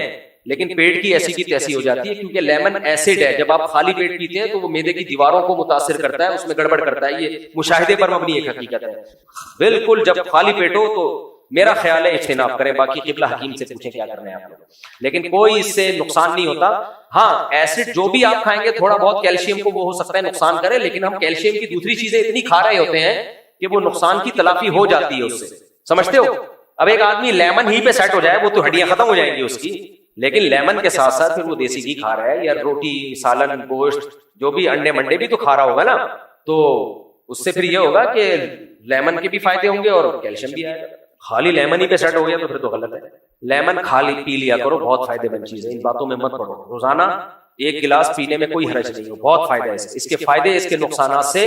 لیکن پیٹ کی ایسی کی تیسی ہو جاتی ہے, کیونکہ لیمن ایسڈ ہے. جب آپ خالی پیٹ پیتے ہیں تو وہ معدے کی دیواروں کو متاثر کرتا ہے, اس میں گڑبڑ کرتا ہے. یہ مشاہدے پر مبنی ایک حقیقت ہے. بالکل جب خالی پیٹ ہو تو میرا خیال ہے اجتناب کریں, باقی قبلہ حکیم سے پوچھیں کیا کرنا ہے آپ لوگ, لیکن کوئی اس سے نقصان نہیں ہوتا. ہاں ایسڈ جو بھی آپ کھائیں گے تھوڑا بہت کیلشیم کو وہ ہو سکتا ہے نقصان کرے, لیکن ہم کیلشیم کی دوسری چیزیں اتنی کھا رہے ہوتے ہیں کہ وہ نقصان کی تلافی ہو جاتی ہے اس سے, سمجھتے ہو. اب ایک آدمی لیمن ہی پہ سیٹ ہو جائے وہ تو ہڈیاں ختم ہو جائیں گی اس کی, لیکن لیمن کے ساتھ ساتھ پھر وہ دیسی گھی کھا رہا ہے یا روٹی سالن گوشت جو بھی انڈے منڈے بھی تو کھا رہا ہوگا نا, تو اس سے پھر یہ ہوگا کہ لیمن کے بھی فائدے ہوں گے اور کیلشیم بھی آئے گا. خالی لیمن ہی پہ سیٹ ہو گیا تو پھر تو غلط ہے. لیمن خالی پی لیا کرو, بہت فائدے مند چیز ہے, ان باتوں میں مت پڑو. روزانہ ایک گلاس پینے میں کوئی حرج نہیں ہو, بہت فائدہ ہے اس کے فائدے اس کے نقصانات سے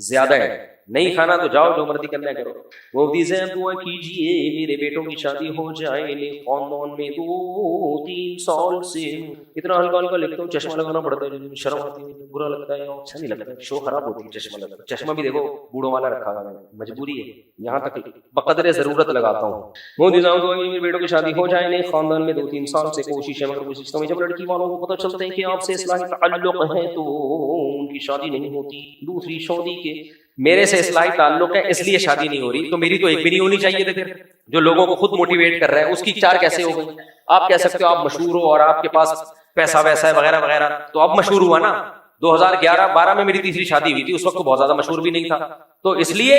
زیادہ ہے. نہیں کھانا تو جاؤ جو مرضی کرنا کرو. وہ دیزیں دعا کیجئے میرے بیٹوں کی شادی ہو جائے, خاندان میں 2-3 سال سے. اتنا ہلکا ہلکا لکھتا ہوں, چشمہ لگانا پڑتا ہے, شرم آتی ہے, برا لگتا ہے, اچھا نہیں لگتا, شو خراب ہوتی ہے چشمہ لگانا. چشمہ بھی دیکھو بوڑھوں والا رکھا ہوا ہے, مجبوری ہے, یہاں تک بقدر ضرورت لگاتا ہوں. وہ دیزیں دعا میرے بیٹوں کی شادی ہو جائے, خاندان میں 2-3 سال سے کوشش ہے, مگر کوشش میں جب لڑکی والوں کو پتہ چلتا ہے کہ آپ سے اصلاحی تعلق ہے تو ان کی شادی نہیں ہوتی. دوسری شادی کے میرے سے اصلاحی تعلق ہے اس لیے شادی نہیں ہو رہی, تو میری تو ایک بھی نہیں ہونی چاہیے تھی. پھر جو لوگوں کو خود موٹیویٹ کر رہا ہے اس کی 4 کیسے ہو گئی؟ آپ کہہ سکتے ہو آپ مشہور ہو اور آپ کے پاس پیسہ ویسا ہے وغیرہ وغیرہ, تو اب مشہور ہوا نا. 2011-12 میں میری تیسری شادی ہوئی تھی, اس وقت تو بہت زیادہ مشہور بھی نہیں تھا. تو اس لیے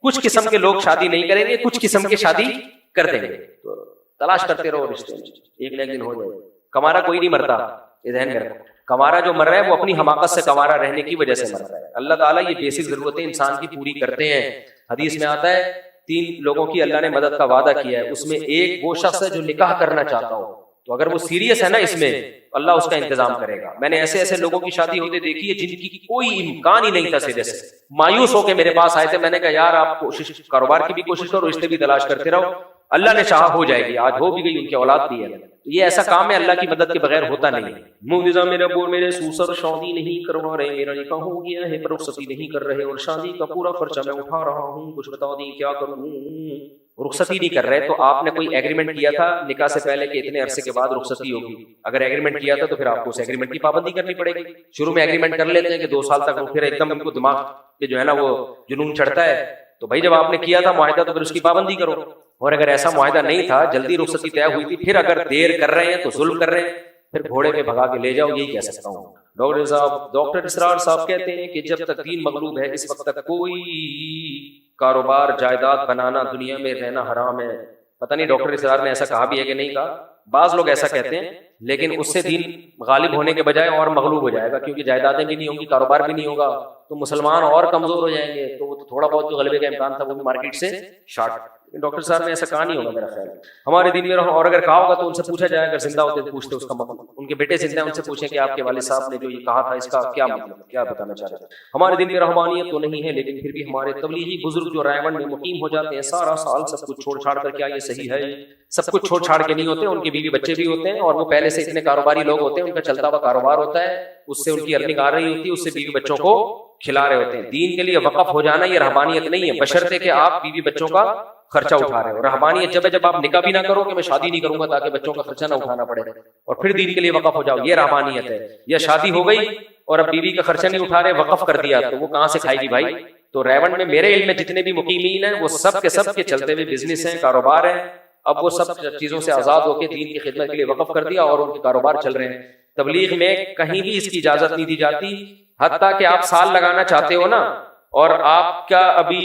کچھ قسم کے لوگ شادی نہیں کریں گے, کچھ قسم کے شادی کر دیں گے. تو تلاش کرتے رہو رشتے, ایک نہ ایک دن ہو جائے. کمارا کوئی نہیں مرتا, یہ ذہن میں رکھو. کمارا جو مر رہا ہے وہ اپنی حماقت سے کمارا رہنے کی وجہ سے مر رہا ہے. اللہ تعالیٰ یہ بیسک ضرورتیں انسان کی پوری کرتے ہیں. حدیث میں آتا ہے 3 لوگوں کی اللہ نے مدد کا وعدہ کیا ہے, اس میں ایک وہ شخص ہے جو نکاح کرنا چاہتا ہو. تو اگر وہ سیریس ہے نا اس میں, اللہ اس کا انتظام کرے گا. میں نے ایسے ایسے لوگوں کی شادی ہوتے دیکھی ہے جن کی کوئی امکان ہی نہیں تھا سرے سے, مایوس ہو کے میرے پاس آئے تھے. میں نے کہا یار آپ کوشش, کاروبار کی بھی کوشش کرو, رشتے بھی تلاش کرتے رہو, اللہ نے چاہا ہو جائے گی. آج ہو بھی گئی, ان کی اولاد بھی ہے. یہ ایسا کام ہے اللہ کی مدد کے بغیر ہوتا نہیں ہے. نظام میرے ابو میرے سوسر شادی نہیں کروا رہے, میرا نکاح ہو گیا ہے پر رخصتی نہیں کر رہے, اور شادی کا پورا خرچہ میں اٹھا رہا ہوں, کچھ بتا دیں کیا کروں. رخصتی نہیں کر رہے تو آپ نے کوئی ایگریمنٹ کیا تھا نکاح سے پہلے کہ اتنے عرصے کے بعد رخصتی ہوگی. اگر ایگریمنٹ کیا تھا تو پھر آپ کو اس ایگریمنٹ کی پابندی کرنی پڑے گی. شروع میں ایگریمنٹ کر لیتے ہیں کہ 2 سال تک, پھر ایک دم ان کو دماغ کہ جو ہے نا وہ جنون چڑھتا ہے. تو بھائی جب آپ نے کیا تھا معاہدہ تو پھر اس کی پابندی کرو. اور اگر ایسا معاہدہ نہیں تھا, جلدی رخصتی طے ہوئی تھی, پھر اگر دیر کر رہے ہیں تو ظلم کر رہے ہیں, پھر گھوڑے پہ بھگا کے لے جاؤ, یہی کہہ سکتا ہوں. ڈاکٹر اسرار صاحب کہتے ہیں کہ جب تک دین مغلوب ہے اس وقت تک کوئی کاروبار جائیداد بنانا دنیا میں رہنا حرام ہے. پتہ نہیں ڈاکٹر اسرار نے ایسا کہا بھی ہے کہ نہیں کہا, بعض لوگ ایسا کہتے ہیں, لیکن اس سے دین غالب ہونے کے بجائے اور مغلوب ہو جائے گا, کیونکہ جائیدادیں بھی نہیں ہوں گی, کاروبار بھی نہیں ہوگا, تو مسلمان اور کمزور ہو جائیں گے. تو تھوڑا بہت جو غلبے کا امکان تھا وہ بھی مارکیٹ سے شارٹ. ڈاکٹر صاحب نے ایسا کہا نہیں ہوگا میرا خیال. ہمارے دین میں اور اگر کہا ہوگا تو ان سے پوچھا جائے, اگر زندہ ہوتے تو پوچھتے اس کا مطلب, ان کے بیٹے زندہ ہیں ان سے پوچھیں کہ آپ کے والد صاحب نے جو یہ کہا تھا اس کا کیا مطلب, کیا بتانا چاہ رہے ہیں. ہمارے دین میں رحمانیت تو نہیں ہے, لیکن پھر بھی ہمارے تبلیغی بزرگ جو رائے میں مقیم ہو جاتے ہیں سارا سال سب کچھ چھوڑ چھاڑ کر, کیا یہ صحیح ہے؟ سب کچھ چھوڑ چھاڑ کے نہیں ہوتے, ان کے بیوی بچے بھی ہوتے ہیں, اور وہ پہلے سے اتنے کاروباری لوگ ہوتے ہیں, ان کا چلتا ہوا کاروبار ہوتا ہے, اس سے ان کی ارننگ آ رہی ہوتی ہے, اس سے بیوی بچوں کو کھلا رہے ہوتے ہیں. دین کے لیے وقف ہو جانا یہ رہبانیت نہیں ہے, بشرطے کہ آپ بیوی بچوں کا خرچہ اٹھا رہے ہو. رہبانیت جب آپ نکاح بھی نہ کرو کہ میں شادی نہیں کروں گا تاکہ بچوں کا خرچہ نہ اٹھانا پڑے, اور پھر دین کے لیے وقف ہو جاؤ, یہ رہبانیت ہے. یا شادی ہو گئی اور اب بیوی کا خرچہ نہیں اٹھا رہے, وقف کر دیا, تو وہ کہاں سے کھائے گی بھائی؟ تو ریونڈ میں میرے علم میں جتنے بھی مقیمین ہیں وہ سب کے چلتے ہوئے بزنس ہیں, کاروبار ہیں. اب وہ سب چیزوں سے آزاد ہو کے دین کی خدمت کے لیے وقف کر دیا اور ان کے کاروبار چل رہے ہیں. تبلیغ میں کہیں بھی اس کی اجازت نہیں دی جاتی, حتیٰ کہ آپ سال لگانا چاہتے ہو نا, اور آپ کا ابھی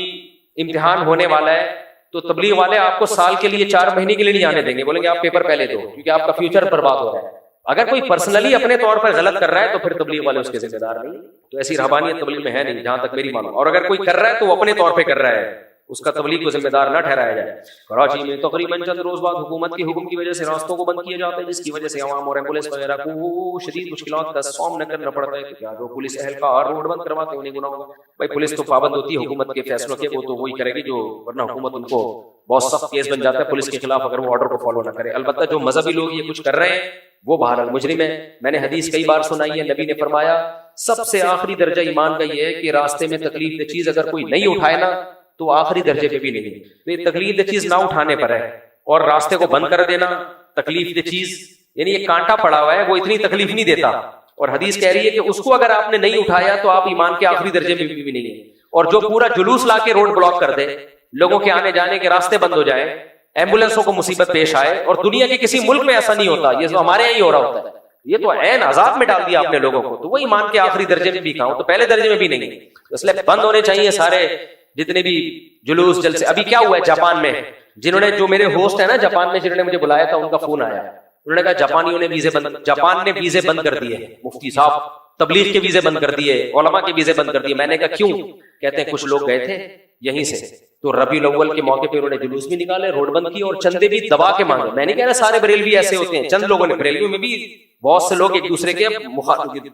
امتحان ہونے والا ہے, تو تبلیغ والے آپ کو سال کے لیے 4 مہینے کے لیے نہیں آنے دیں گے, بولیں گے آپ پیپر پہلے دو, کیونکہ آپ کا فیوچر برباد ہو رہا ہے. اگر کوئی پرسنلی اپنے طور پر غلط کر رہا ہے تو پھر تبلیغ والے اس کے ذمہ دار نہیں. تو ایسی رہبانیت تبلیغ میں ہے نہیں جہاں تک میری معلوم. اور اگر کوئی کر رہا ہے تو وہ اپنے طور پہ کر رہا ہے, اس کا تبلیغ کو ذمہ دار نہ ٹھہرایا جائے. کراچی میں تقریباً چند روز بعد حکومت کے حکم کی وجہ سے راستوں کو بند کیا جاتا ہے, جس کی وجہ سے عوام اور ایمبولینس وغیرہ کو شدید مشکلات کا سامنا کرنا پڑتا ہے. کیا جو پولیس اہلکار روڈ بند کرواتے ہیں انہیں گناہ ہوگا؟ بھائی پولیس تو پابند ہوتی ہے حکومت کے فیصلوں کے, وہ تو وہی کرے گی جو, ورنہ حکومت ان کو بہت سخت کیس بن جاتا ہے پولیس کے خلاف اگر وہ آرڈر کو فالو نہ کرے. البتہ جو مذہبی لوگ یہ کچھ کر رہے ہیں وہ بہرحال مجرم ہے. میں نے حدیث کئی بار سنائی ہے, نبی نے فرمایا سب سے آخری درجہ ایمان کا یہ ہے کہ راستے میں تکلیف دہ چیز اگر کوئی نہیں اٹھائے نا تو آخری درجے پہ بھی نہیں. یہ تکلیف دہ چیز نہ اٹھانے پر ہے, اور راستے کو بند کر دینا تکلیف دہ چیز, یعنی یہ کانٹا پڑا ہوا ہے وہ اتنی تکلیف نہیں دیتا, اور حدیث کہہ رہی ہے کہ اس کو اگر آپ نے نہیں اٹھایا تو آپ ایمان کے آخری درجے میں بھی نہیں ہے. اور جو پورا جلوس لا کے روڈ بلاک کر دے, لوگوں کے آنے جانے کے راستے بند ہو جائے, ایمبولینسوں کو مصیبت پیش آئے, اور دنیا کے کسی ملک میں ایسا نہیں ہوتا, یہ تو ہمارے یہاں ہی ہو رہا ہوتا ہے, یہ تو عین عذاب میں ڈال دیا آپ نے لوگوں کو, تو وہ ایمان کے آخری درجے میں بھی کہاں, تو پہلے درجے میں بھی نہیں. اس لیے بند ہونے چاہیے سارے جتنے بھی جلوس جلسے. ابھی کیا ہوا ہے جاپان میں, جنہوں نے, جو میرے ہوسٹ ہیں نا جاپان میں, جنہوں نے مجھے بلایا تھا, ان کا فون آیا, انہوں نے کہا جاپانیوں نے ویزے بند, جاپان نے ویزے بند کر دیے, مفتی صاحب تبلیغ کے ویزے بند کر دیے, علماء کے ویزے بند کر دیے. میں نے کہا کیوں؟ کہتے ہیں کچھ لوگ گئے تھے یہیں سے, تو ربیع الاول کے موقع پہ انہوں نے جلوس بھی نکالے, روڈ بند کی, اور چندے بھی دبا کے مانگے. میں نہیں کہہ رہا سارے بریلوی ایسے ہوتے ہیں, چند لوگوں نے, بریلویوں میں بھی بہت سے لوگ ایک دوسرے کے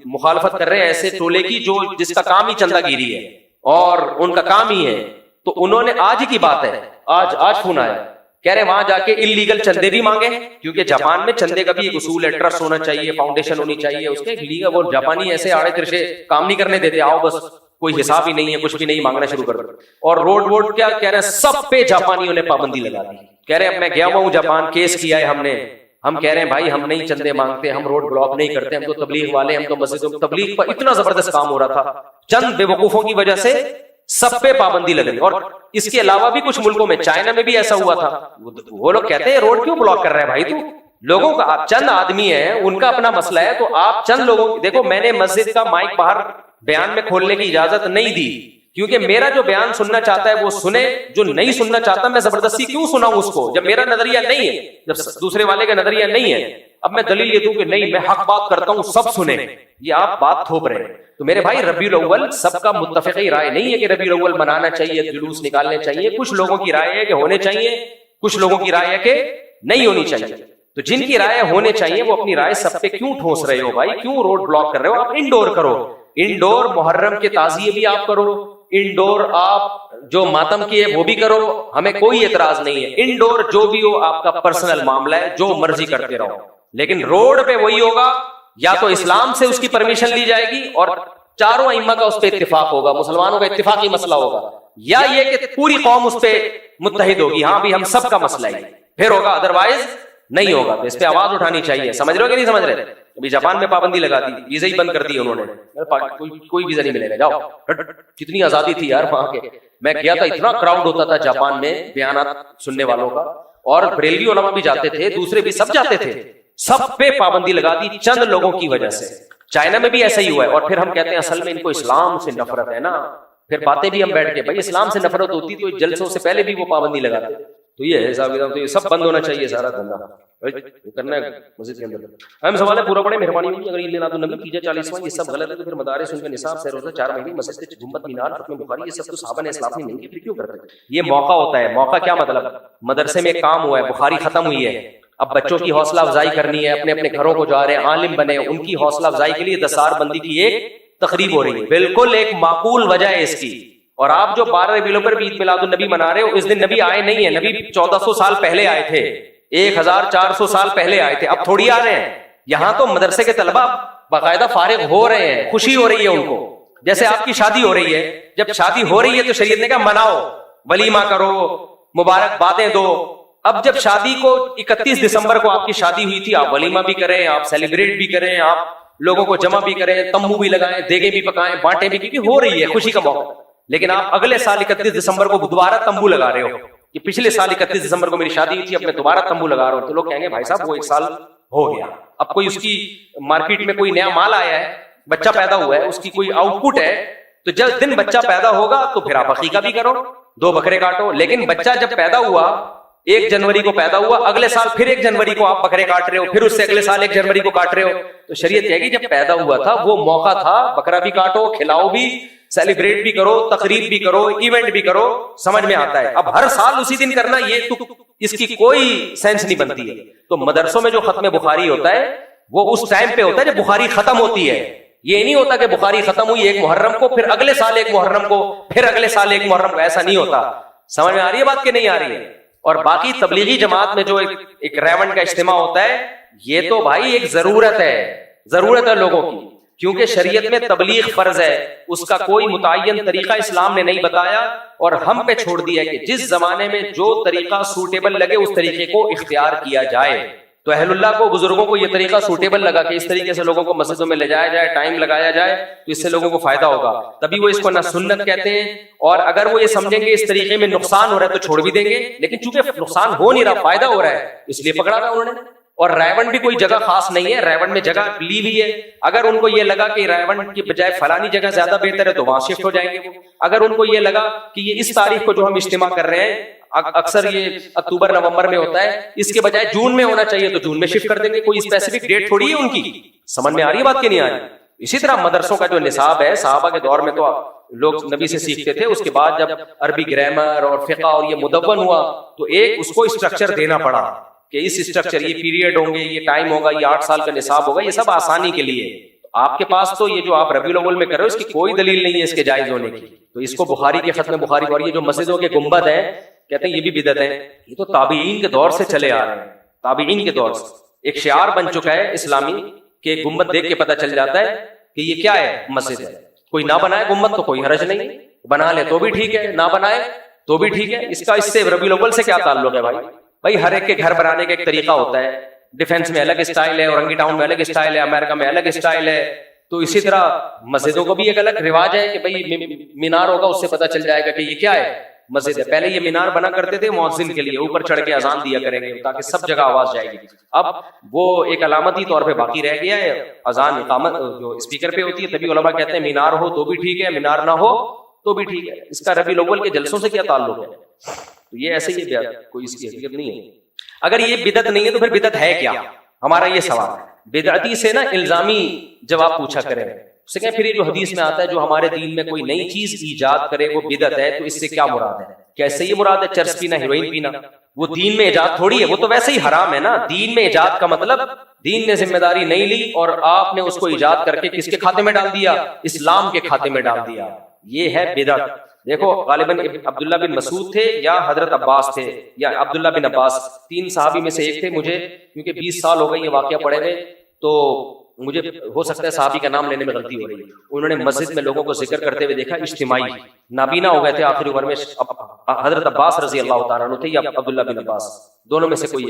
مخالفت کر رہے ہیں, ایسے ٹولے کی جو جس کا کام ہی چندہ گیری ہے اور ان کا کام ہی ہے. تو انہوں نے, آج ہی کی بات ہے, آج فون آیا, کہہ رہے وہاں جا کے انلیگل چندے بھی مانگے, کیونکہ جاپان میں چندے کا بھی ایک اصول ہے, ٹرسٹ ہونا چاہیے, فاؤنڈیشن ہونی چاہیے, اس کے لیگل. وہ جاپانی ایسے آڑے ترشے کام نہیں کرنے دیتے, آؤ بس کوئی حساب ہی نہیں ہے, کچھ بھی نہیں, مانگنا شروع کر دو. اور روڈ کیا کہہ رہے ہیں, سب پہ جاپانیوں نے پابندی لگا دی. کہہ رہے ہیں میں گیا ہوا ہوں جاپان, کیس کیا ہے ہم نے, ہم کہہ رہے ہیں بھائی ہم نہیں چندے مانگتے, ہم روڈ بلاک نہیں کرتے, ہم تو تبلیغ والے, ہم تو مسجدوں. تبلیغ پر اتنا زبردست کام ہو رہا تھا, چند بے وقوفوں کی وجہ سے سب پہ پابندی لگ رہی. اور اس کے علاوہ بھی کچھ ملکوں میں, چائنا میں بھی ایسا ہوا تھا, وہ لوگ کہتے ہیں روڈ کیوں بلاک کر رہے ہیں بھائی, تو لوگوں کا, آپ چند آدمی ہیں, ان کا اپنا مسئلہ ہے, تو آپ چند لوگوں, دیکھو میں نے مسجد کا مائک باہر بیان میں کھولنے کی اجازت نہیں دی, کیونکہ میرا جو بیان سننا چاہتا ہے وہ سنے, جو نہیں سننا چاہتا میں زبردستی کیوں سناؤں اس کو, جب میرا نظریہ نہیں ہے, جب دوسرے والے کا نظریہ نہیں ہے. اب میں دلیل یہ دوں کہ نہیں میں حق بات کرتا ہوں, سب سنیں, یہ آپ بات تھوپ رہے ہیں. تو میرے بھائی ربیع الاول سب کا متفقی رائے نہیں ہے کہ ربیع الاول منانا چاہیے, جلوس نکالنے چاہیے. کچھ لوگوں کی رائے ہے کہ ہونے چاہیے, کچھ لوگوں کی رائے ہے کہ نہیں ہونی چاہیے. تو جن کی رائے ہونے چاہیے وہ اپنی رائے سب پہ کیوں ٹھوس رہے ہو بھائی, کیوں روڈ بلاک کر رہے ہو؟ آپ انڈور کرو, انڈور محرم کے تعزیے بھی آپ کرو, انڈور آپ جو ماتم کی ہے وہ بھی کرو, ہمیں کوئی اعتراض نہیں ہے. انڈور جو بھی ہو آپ کا پرسنل معاملہ ہے, جو مرضی کرتے رہو, لیکن روڈ پہ وہی ہوگا, یا تو اسلام سے اس کی پرمیشن لی جائے گی اور چاروں ائمہ کا اس پہ اتفاق ہوگا, مسلمانوں کا اتفاقی مسئلہ ہوگا, یا یہ کہ پوری قوم اس پہ متحد ہوگی, ہاں بھی ہم سب کا مسئلہ ہے, پھر ہوگا. ادروائز نہیں ہوگا تو اس پہ آواز اٹھانی چاہیے. سمجھ رہے ہو کہ نہیں سمجھ رہے؟ ابھی جاپان میں پابندی لگا دی, ویزا ہی بند کر دی انہوں نے, کوئی ویزا نہیں ملے گا, جاؤ. کتنی آزادی تھی یار وہاں کے. میں گیا تھا, اتنا کراؤڈ ہوتا تھا جاپان میں بیانات سننے والوں کا, اور بریلوی علماء بھی جاتے تھے, دوسرے بھی سب جاتے تھے. سب پہ پابندی لگا دی چند لوگوں کی وجہ سے. چائنا میں بھی ایسا ہی ہوا ہے. اور پھر ہم کہتے ہیں اصل میں ان کو اسلام سے نفرت ہے نا. پھر باتیں بھی ہم بیٹھ کے, بھائی اسلام سے نفرت ہوتی تو جلسوں سے پہلے بھی وہ پابندی لگاتے. تو یہ ہے حساب کتاب, تو یہ سب بند ہونا چاہیے سارا دھندا کرنا ہے مسجد کے اندر. اہم سوال ہے, پورا پڑے مہربانی ہوگی. اگر عید میلاد النبی تیجا 40واں یہ سب غلط ہے تو پھر مدارس ان کا نصاب سے روزہ 4 مہینے مسجد کے گنبد مینار ختم بخاری یہ سب تو صحابہ نے اسلاف نہیں کی, پھر کیوں کرتے ہیں؟ یہ موقع ہوتا ہے. موقع کیا مطلب؟ مدرسے میں ایک کام ہوا ہے, بخاری ختم ہوئی ہے, اب بچوں کی حوصلہ افزائی کرنی ہے, اپنے اپنے گھروں کو جا رہے ہیں, عالم بنے, ان کی حوصلہ افزائی کے لیے دستار بندی کی ایک تقریب ہو رہی ہے. بالکل ایک معقول وجہ ہے اس کی. اور آپ جو 12 ربیع الاول پر عید میلاد النبی منا رہے ہو, اس دن نبی آئے نہیں ہیں. نبی 1400 سال پہلے آئے تھے, 1400 سال پہلے آئے تھے, اب تھوڑی آ رہے ہیں. یہاں تو مدرسے کے طلبہ باقاعدہ فارغ ہو رہے ہیں, خوشی ہو رہی ہے ان کو. جیسے آپ کی شادی ہو رہی ہے, جب شادی ہو رہی ہے تو شریعت نے کہا مناؤ, ولیمہ کرو, مبارک باتیں دو. اب جب شادی کو 31 دسمبر کو آپ کی شادی ہوئی تھی, آپ ولیمہ بھی کریں, آپ سیلیبریٹ بھی کریں, آپ لوگوں کو جمع بھی کریں, تمبو بھی لگائیں, دیگیں بھی پکائیں, بانٹیں بھی, کیونکہ ہو رہی ہے خوشی کا موقع. لیکن آپ اگلے سال 31 دسمبر کو دوبارہ تمبو لگا رہے ہو کہ پچھلے سال 31 دسمبر کو میری شادی ہوئی تھی, اب میں دوبارہ تمبو لگا رہا ہوں. تو لوگ کہیں گے بھائی صاحب وہ 1 سال ہو گیا, اب کوئی اس کی مارکیٹ میں کوئی نیا مال آیا ہے, بچہ پیدا ہوا ہے, اس کی کوئی آؤٹ پٹ ہے, تو جب دن بچہ پیدا ہوگا تو پھر آپ عقیقہ بھی کرو, 2 بکرے کاٹو. لیکن بچہ جب پیدا ہوا 1 جنوری کو پیدا ہوا, اگلے سال پھر 1 جنوری کو آپ بکرے کاٹ رہے ہو, پھر اس سے اگلے سال 1 جنوری کو کاٹ رہے ہو. تو شریعت کہے گی جب پیدا ہوا تھا وہ موقع تھا, بکرا بھی کاٹو, کھلاؤ بھی, سیلیبریٹ بھی کرو, تقریب بھی کرو, ایونٹ بھی کرو. سمجھ میں آتا ہے. اب ہر سال اسی دن کرنا, یہ تو اس کی کوئی سینس نہیں بنتی ہے. تو مدرسوں میں جو ختم بخاری ہوتا ہے وہ اس ٹائم پہ ہوتا ہے جب بخاری ختم ہوتی ہے. یہ نہیں ہوتا کہ بخاری ختم ہوئی 1 محرم کو, پھر اگلے سال 1 محرم کو, پھر اگلے سال 1 محرم کو, ایسا نہیں ہوتا. سمجھ میں آ رہی ہے بات کہ نہیں آ رہی ہے؟ اور باقی تبلیغی جماعت میں جو ایک ریون کا اجتماع ہوتا ہے, یہ تو بھائی ایک ضرورت ہے لوگوں کی, کیونکہ شریعت میں تبلیغ فرض ہے. اس کا کوئی متعین طریقہ اسلام نے نہیں بتایا, اور ہم پہ چھوڑ دیا کہ جس زمانے میں جو طریقہ سوٹیبل لگے اس طریقے کو اختیار کیا جائے. تو اہل اللہ کو, بزرگوں کو یہ طریقہ سوٹیبل لگا کہ اس طریقے سے لوگوں کو مسجدوں میں لے جایا جائے, ٹائم لگایا جائے, تو اس سے لوگوں کو فائدہ ہوگا. تبھی وہ اس کو نہ سنت کہتے ہیں, اور اگر وہ یہ سمجھیں گے اس طریقے میں نقصان ہو رہا ہے تو چھوڑ بھی دیں گے. لیکن چونکہ نقصان ہو نہیں رہا, فائدہ ہو رہا ہے, اس لیے پکڑا تھا انہوں نے. اور ریون بھی کوئی جگہ خاص نہیں ہے, ریون میں جگہ لی ہوئی ہے. اگر ان کو یہ لگا کہ ریون کی بجائے فلانی جگہ زیادہ بہتر ہے تو وہاں شفٹ ہو جائیں گے وہ. اگر ان کو یہ لگا کہ یہ اس تاریخ کو جو ہم اجتماع کر رہے ہیں اکثر یہ اکتوبر نومبر میں ہوتا ہے, اس کے بجائے جون میں ہونا چاہیے تو جون میں شفٹ کر دیں گے. کوئی اسپیسیفک ڈیٹ تھوڑی ہے ان کی. سمجھ میں آ رہی ہے بات کہ نہیں آ رہی؟ اسی طرح مدرسوں کا جو نصاب ہے, صحابہ کے دور میں تو لوگ نبی سے سیکھتے تھے, اس کے بعد جب عربی گرامر اور فقہ اور یہ مدون ہوا تو ایک اس کو اسٹرکچر دینا پڑا کہ اس اسٹرکچر, یہ پیریڈ ہوں گے, یہ ٹائم ہوگا, یہ 8 سال کا نصاب ہوگا, یہ سب آسانی کے لیے. آپ کے پاس تو یہ جو آپ ربیع الاول میں کر رہے ہو اس کی کوئی دلیل نہیں ہے اس کے جائز ہونے کی. تو اس کو بخاری کے ختم بخاری, اور یہ جو مسجدوں کے گنبد ہیں کہتے ہیں یہ بھی بدعت ہے. یہ تو تابعین کے دور سے چلے آ رہے ہیں, تابعین کے دور سے ایک شعار بن چکا ہے اسلامی کہ گنبد دیکھ کے پتہ چل جاتا ہے کہ یہ کیا ہے, مسجد ہے. کوئی نہ بنائے گنبد تو کوئی حرج نہیں, بنا لے تو بھی ٹھیک ہے, نہ بنائے تو بھی ٹھیک ہے. اس کا اس سے ربیع الاول سے کیا تعلق ہے بھائی ہر ایک کے گھر بنانے کا ایک طریقہ ہوتا ہے. ڈیفینس میں الگ اسٹائل ہے, اورنگی ٹاؤن میں الگ اسٹائل ہے, امریکہ میں الگ اسٹائل ہے. تو اسی طرح مسجدوں کو بھی ایک الگ رواج ہے کہ بھائی مینار ہوگا, اس سے پتہ چل جائے گا کہ یہ کیا ہے, مسجد ہے. پہلے یہ مینار بنا کرتے تھے مؤذن کے لیے, اوپر چڑھ کے اذان دیا کریں گے تاکہ سب جگہ آواز جائے گی. اب وہ ایک علامتی طور پہ باقی رہ گیا ہے, اذان اقامت جو اسپیکر پہ ہوتی ہے. تبھی علماء کہتے ہیں مینار ہو تو بھی ٹھیک ہے, مینار نہ ہو تو بھی ٹھیک ہے. اس کا ربیع الاول کے جلسوں سے کیا تعلق ہے؟ تو یہ ایسے ہی کوئی اس کی حقیقت نہیں ہے. اگر یہ بدعت نہیں ہے تو پھر بدعت ہے کیا؟ ہمارا یہ سوال ہے. بدعتی سے نا الزامی جواب پوچھا کریں, اس سے کہیں پھر یہ جو حدیث میں آتا ہے جو ہمارے دین میں کوئی نئی چیز ایجاد کرے وہ بدعت ہے, تو اس سے کیا مراد ہے؟ کیسے یہ مراد ہے چرس پینا, ہیروئن پینا؟ وہ دین میں ایجاد تھوڑی ہے, وہ تو ویسے ہی حرام ہے نا. دین میں ایجاد کا مطلب دین نے ذمہ داری نہیں لی اور آپ نے اس کو ایجاد کر کے کس کے کھاتے میں ڈال دیا؟ اسلام کے کھاتے میں ڈال دیا. یہ ہے بدعت. دیکھو غالباً عبداللہ بن مسعود تھے یا حضرت عباس تھے یا عبداللہ بن عباس, 3 صحابی میں سے ایک تھے. مجھے کیونکہ 20 سال ہو گئے یہ واقعہ پڑے ہوئے, تو مجھے ہو سکتا ہے صحابی کا نام لینے میں غلطی ہو رہی ہے، انہوں نے مسجد میں لوگوں کو ذکر کرتے ہوئے دیکھا، اجتماعی، نابینا ہو گئے تھے آخری عمر میں، حضرت عباس رضی اللہ تعالیٰ عنہ تھے یا عبداللہ بن عباس، دونوں میں سے کوئی،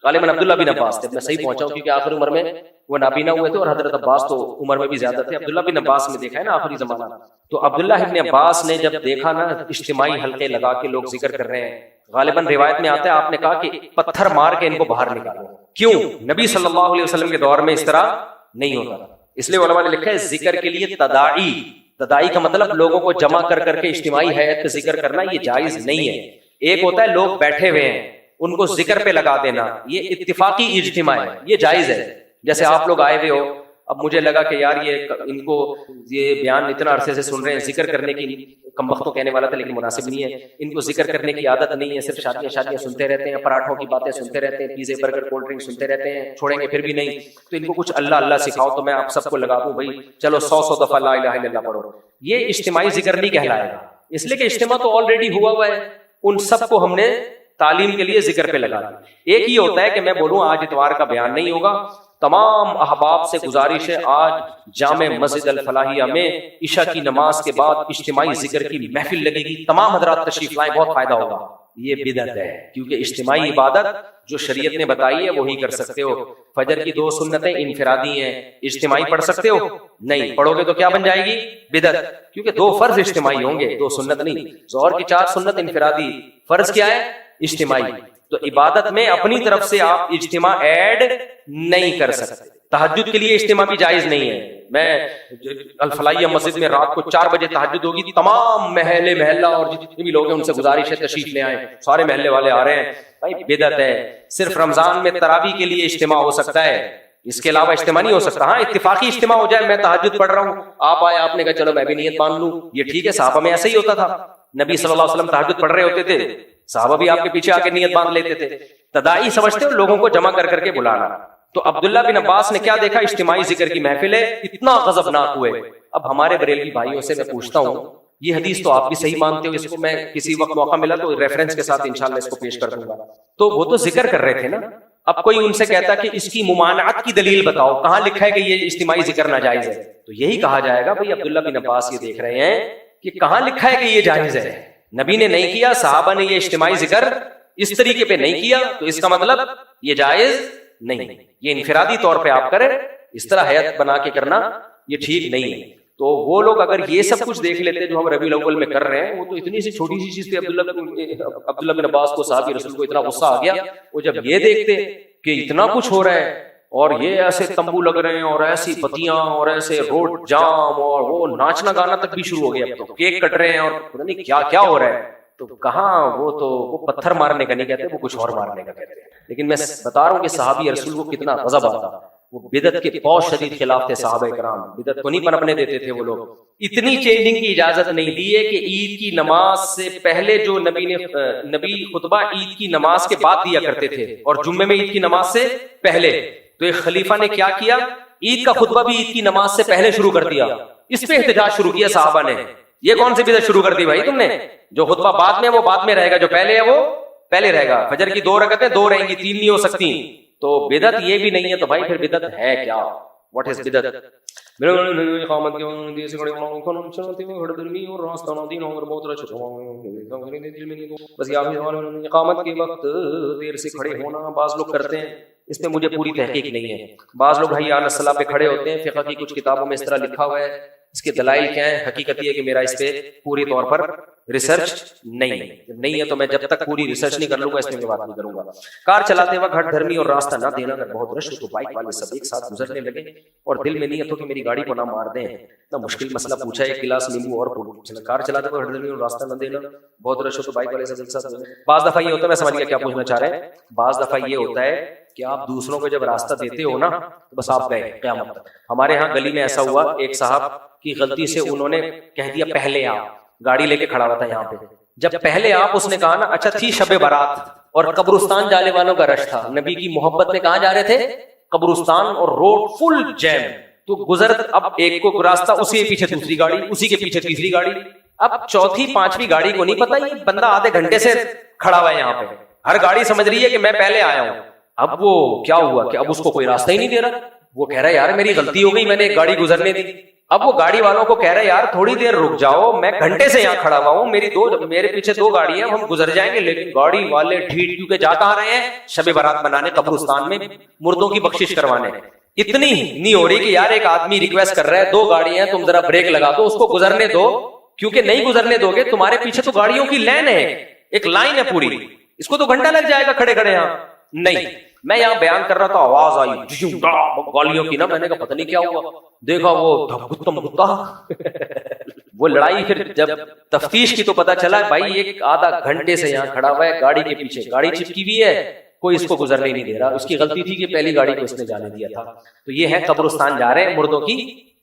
غالباً عبداللہ بن عباس تھے، میں صحیح پہنچا ہوں کیونکہ آخری عمر میں وہ نابینا ہوئے تھے، اور حضرت عباس تو عمر میں بھی زیادہ تھے، عبداللہ بن عباس نے دیکھا ہے نا آخری زمانہ، تو عبداللہ بن عباس نے جب دیکھا نا اجتماعی حلقے لگا کے لوگ ذکر کر رہے ہیں، غالباً روایت میں آتا ہے آپ نے کہا کہ پتھر مار کے ان کو باہر نکالو، کیوں؟ نبی صلی اللہ علیہ وسلم کے دور میں اس طرح نہیں ہوتا تھا، اس لیے علماء نے لکھا ہے ذکر کے لیے تداعی کا مطلب لوگوں کو جمع کر کر کے اجتماعی حیت کا ذکر کرنا یہ جائز نہیں ہے۔ ایک ہوتا ہے لوگ بیٹھے ہوئے ہیں ان کو ذکر پہ لگا دینا، یہ اتفاقی اجتماع ہے، یہ جائز ہے۔ جیسے آپ لوگ آئے ہوئے ہو، اب مجھے لگا کہ یار ان کو یہ بیان اتنا عرصے سے سن رہے ہیں، ذکر کرنے کی، کم وقتوں کہنے والا تھا لیکن مناسب نہیں ہے، ان کو ذکر کرنے کی عادت نہیں ہے، صرف شادیاں سنتے رہتے ہیں، پراٹھوں کی باتیں سنتے رہتے ہیں، پیزے برگر کولڈ ڈرنک سنتے رہتے ہیں، چھوڑیں گے پھر بھی نہیں، تو ان کو کچھ اللہ سکھاؤ، تو میں آپ سب کو لگا دوں بھائی چلو 100 دفعہ لا الہ الا اللہ پڑھو، یہ اجتماعی ذکر نہیں کہلائے گا، اس لیے کہ اجتماع تو آلریڈی ہوا ہے، ان سب کو ہم نے تعلیم کے لیے ذکر پہ لگا دیا۔ ایک ہی ہوتا ہے کہ میں بولوں آج اتوار کا بیان نہیں ہوگا، تمام احباب سے گزارش ہے آج جامع مسجد الفلاحیہ میں عشاء کی نماز کے بعد اجتماعی ذکر کی محفل لگے گی، تمام حضرات تشریف لائیں، بہت فائدہ ہوگا۔ یہ بدعت ہے، کیونکہ اجتماعی عبادت جو شریعت نے بتائی ہے وہی کر سکتے ہو۔ فجر کی 2 سنتیں انفرادی ہیں، اجتماعی پڑھ سکتے ہو؟ نہیں، پڑھو گے تو کیا بن جائے گی؟ بدعت، کیونکہ 2 فرض اجتماعی ہوں گے، 2 سنت نہیں۔ ظہر کی 4 سنت انفرادی، فرض کیا ہے؟ اجتماعی۔ تو عبادت میں اپنی طرف سے آپ اجتماع ایڈ نہیں کر سکتے۔ تہجد کے لیے اجتماع بھی جائز نہیں ہے۔ میں الفلاحیہ مسجد میں رات کو 4 بجے تہجد ہوگی، تمام محلہ اور جتنے بھی لوگ ہیں ان سے گزارش ہے تشریف لے آئیں، سارے محلے والے آ رہے ہیں، بھائی بدعت ہے۔ صرف رمضان میں تراویح کے لیے اجتماع ہو سکتا ہے، اس کے علاوہ اجتماع نہیں ہو سکتا۔ ہاں اتفاقی اجتماع ہو جائے، میں تہجد پڑھ رہا ہوں، آپ آئے، آپ نے کہا چلو میں بھی نیت باندھ لوں، یہ ٹھیک ہے، صحابہ میں ایسا ہی ہوتا تھا، نبی صلی اللہ علیہ وسلم تہجد پڑھ رہے ہوتے تھے، صحابہ بھی آپ کے پیچھے آ کے نیت باندھ لیتے تھے۔ تداعی سمجھتے ہو لوگوں کو جمع کر کے بلانا۔ تو عبداللہ بن عباس نے کیا دیکھا؟ اجتماعی ذکر کی محفل ہے، اتنا غضبناک ہوئے۔ اب ہمارے بریلوی بھائیوں سے میں پوچھتا ہوں، یہ حدیث تو آپ بھی صحیح مانتے ہو، اس کو میں کسی وقت موقع ملا تو ریفرنس کے ساتھ انشاءاللہ اس کو پیش کر دوں گا۔ تو وہ تو ذکر کر رہے تھے نا، اب کوئی ان سے کہتا کہ اس کی ممانعت کی دلیل بتاؤ، کہاں لکھا ہے کہ یہ اجتماعی ذکر ناجائز ہے؟ تو یہی کہا جائے گا بھائی عبداللہ بن عباس یہ دیکھ رہے ہیں کہ کہاں لکھا ہے کہ یہ جائز ہے، نبی نے نہیں کیا، صحابہ نے یہ اجتماعی ذکر اس طریقے پہ نہیں کیا، تو اس کا مطلب یہ جائز نہیں، یہ انفرادی طور پہ آپ کریں، اس طرح حیات بنا کے کرنا یہ ٹھیک نہیں ہے۔ تو وہ لوگ اگر یہ سب کچھ دیکھ لیتے جو ہم ربیع الاول میں کر رہے ہیں، وہ تو اتنی سی چھوٹی سی چیز تھی، عبداللہ بن عباس کو، صحابی رسول کو اتنا غصہ آ گیا، وہ جب یہ دیکھتے کہ اتنا کچھ ہو رہا ہے اور یہ ایسے تمبو لگ رہے ہیں اور ایسی بتیاں اور ایسے روڈ جام اور وہ ناچنا گانا تک بھی شروع ہو گیا، اب تو کیک کٹ رہے ہیں اور پتہ نہیں کیا کیا ہو رہا ہے، تو کہاں وہ پتھر مارنے کا نہیں کہتے، وہ کچھ اور مارنے کا کہتے ہیں۔ لیکن میں بتا رہا ہوں کہ صحابی رسول کو کتنا غضب آتا، وہ بدعت کے بہت شدید خلاف تھے صحابہ کرام، بدعت کو نہیں پنپنے دیتے تھے وہ لوگ۔ اتنی چینجنگ کی اجازت نہیں دی ہے کہ عید کی نماز سے پہلے جو نبی خطبہ عید کی نماز کے بعد دیا کرتے تھے، اور جمعے میں عید کی نماز سے پہلے، تو ایک خلیفہ نے کیا کیا، عید کا خطبہ بھی عید کی نماز سے پہلے شروع کر دیا، اس پہ احتجاج شروع کیا صحابہ نے۔ یہ کون سی بدعت شروع کر دی بھائی تم نے؟ جو خطبہ بعد میں وہ بعد میں رہے گا، جو پہلے ہے وہ پہلے رہے گا۔ فجر کی 2 رکعتیں 2 رہیں گی، 3 نہیں ہو سکتی۔ تو بدعت یہ بھی نہیں ہے، تو بھائی پھر بدعت ہے کیا؟ واٹ از بدعت؟ بس اقامت کے وقت دیر سے کھڑے ہونا بعض لوگ کرتے ہیں، اس پہ مجھے پوری تحقیق نہیں ہے۔ بعض لوگ حی علی الصلاۃ پہ کھڑے ہوتے ہیں، فقہ کی کچھ کتابوں میں اس طرح لکھا ہوا ہے، اس کے دلائل کیا ہے؟ حقیقت یہ ہے کہ میرا اس پہ پوری طور پر ریسرچ نہیں ہے، جب نہیں ہے تو میں جب تک پوری ریسرچ نہیں کر لوں گا اس میں بات نہیں کروں گا۔ کار چلاتے وقت گھٹ دھرمی اور راستہ نہ دینا، اگر بہت رش ہو تو بائک والے سب ایک ساتھ گزرنے لگے اور دل میں نیت ہو کہ میری گاڑی کو نہ مار دیں، اتنا مشکل مسئلہ پوچھا ہے، ایک گلاس نیمبو اور پھول۔ کار چلاتے وقت گھٹ دھرمی اور راستہ نہ دینا، بہت رش ہو تو بائک والے سب ایک ساتھ۔ بعض دفعہ یہ ہوتا ہے، میں سمجھ گیا کیا پوچھنا چاہ رہے ہیں، بعض دفعہ یہ ہوتا ہے کہ آپ دوسروں کو جب راستہ دیتے ہو نا تو بس آپ گئے قیامت تک۔ ہمارے ہاں گلی میں ایسا ہوا، ایک صاحب کی غلطی سے انہوں نے کہہ دیا پہلے آپ، گاڑی لے کے کھڑا ہوا تھا یہاں پہ، جب پہلے آپ اس نے کہا نا، اچھا تھی شب برات اور قبرستان جانے والوں کا رش تھا، نبی کی محبت میں کہاں جا رہے تھے؟ قبرستان، اور روڈ فل جیم، تو گزر، اب ایک کو راستہ، اسی کے پیچھے دوسری گاڑی، اسی کے پیچھے تیسری گاڑی، اب چوتھی پانچویں گاڑی کو نہیں پتا یہ بندہ آدھے گھنٹے سے کھڑا ہوا ہے یہاں پہ، ہر گاڑی سمجھ رہی ہے کہ میں پہلے آیا ہوں۔ اب وہ کیا ہوا کہ اب اس کو کوئی راستہ ہی نہیں دے رہا، وہ کہہ رہا ہے یار میری غلطی ہو گئی, میں نے ایک گاڑی گزرنے دی. اب وہ گاڑی والوں کو کہہ رہا ہے یار تھوڑی دیر رک جاؤ, میں گھنٹے سے یہاں کھڑا ہوا ہوں, میرے پیچھے 2 گاڑیاں, ہم گزر جائیں گے. لیکن گاڑی والے ڈھیٹ کیونکہ جا کہاں رہے ہیں, شب برات منانے قبرستان میں مردوں کی بخشش کروانے. اتنی نہیں ہو رہی کہ یار ایک آدمی ریکویسٹ کر رہا ہے 2 گاڑیاں ہیں, تم ذرا بریک لگا دو, اس کو گزرنے دو, کیونکہ نہیں گزرنے دو گے تمہارے پیچھے تو گاڑیوں کی لین ہے, ایک لائن ہے پوری, اس کو تو گھنٹہ لگ جائے گا کھڑے کھڑے یہاں. نہیں, میں یہاں بیان کر رہا تھا, آواز آئی گالیوں کی نا, میں نے کہا پتہ نہیں کیا ہوا, دیکھا وہ وہ لڑائی. پھر جب تفتیش کی تو پتا چلا بھائی ایک آدھا گھنٹے سے یہاں کھڑا ہوا ہے گاڑی کے پیچھے, گاڑی چپکی ہوئی ہے, کوئی اس کو گزرنے نہیں دے رہا. اس کی غلطی تھی کہ پہلی گاڑی کو اس نے جانے دیا تھا. تو یہ ہے قبرستان جا رہے ہیں مردوں کی,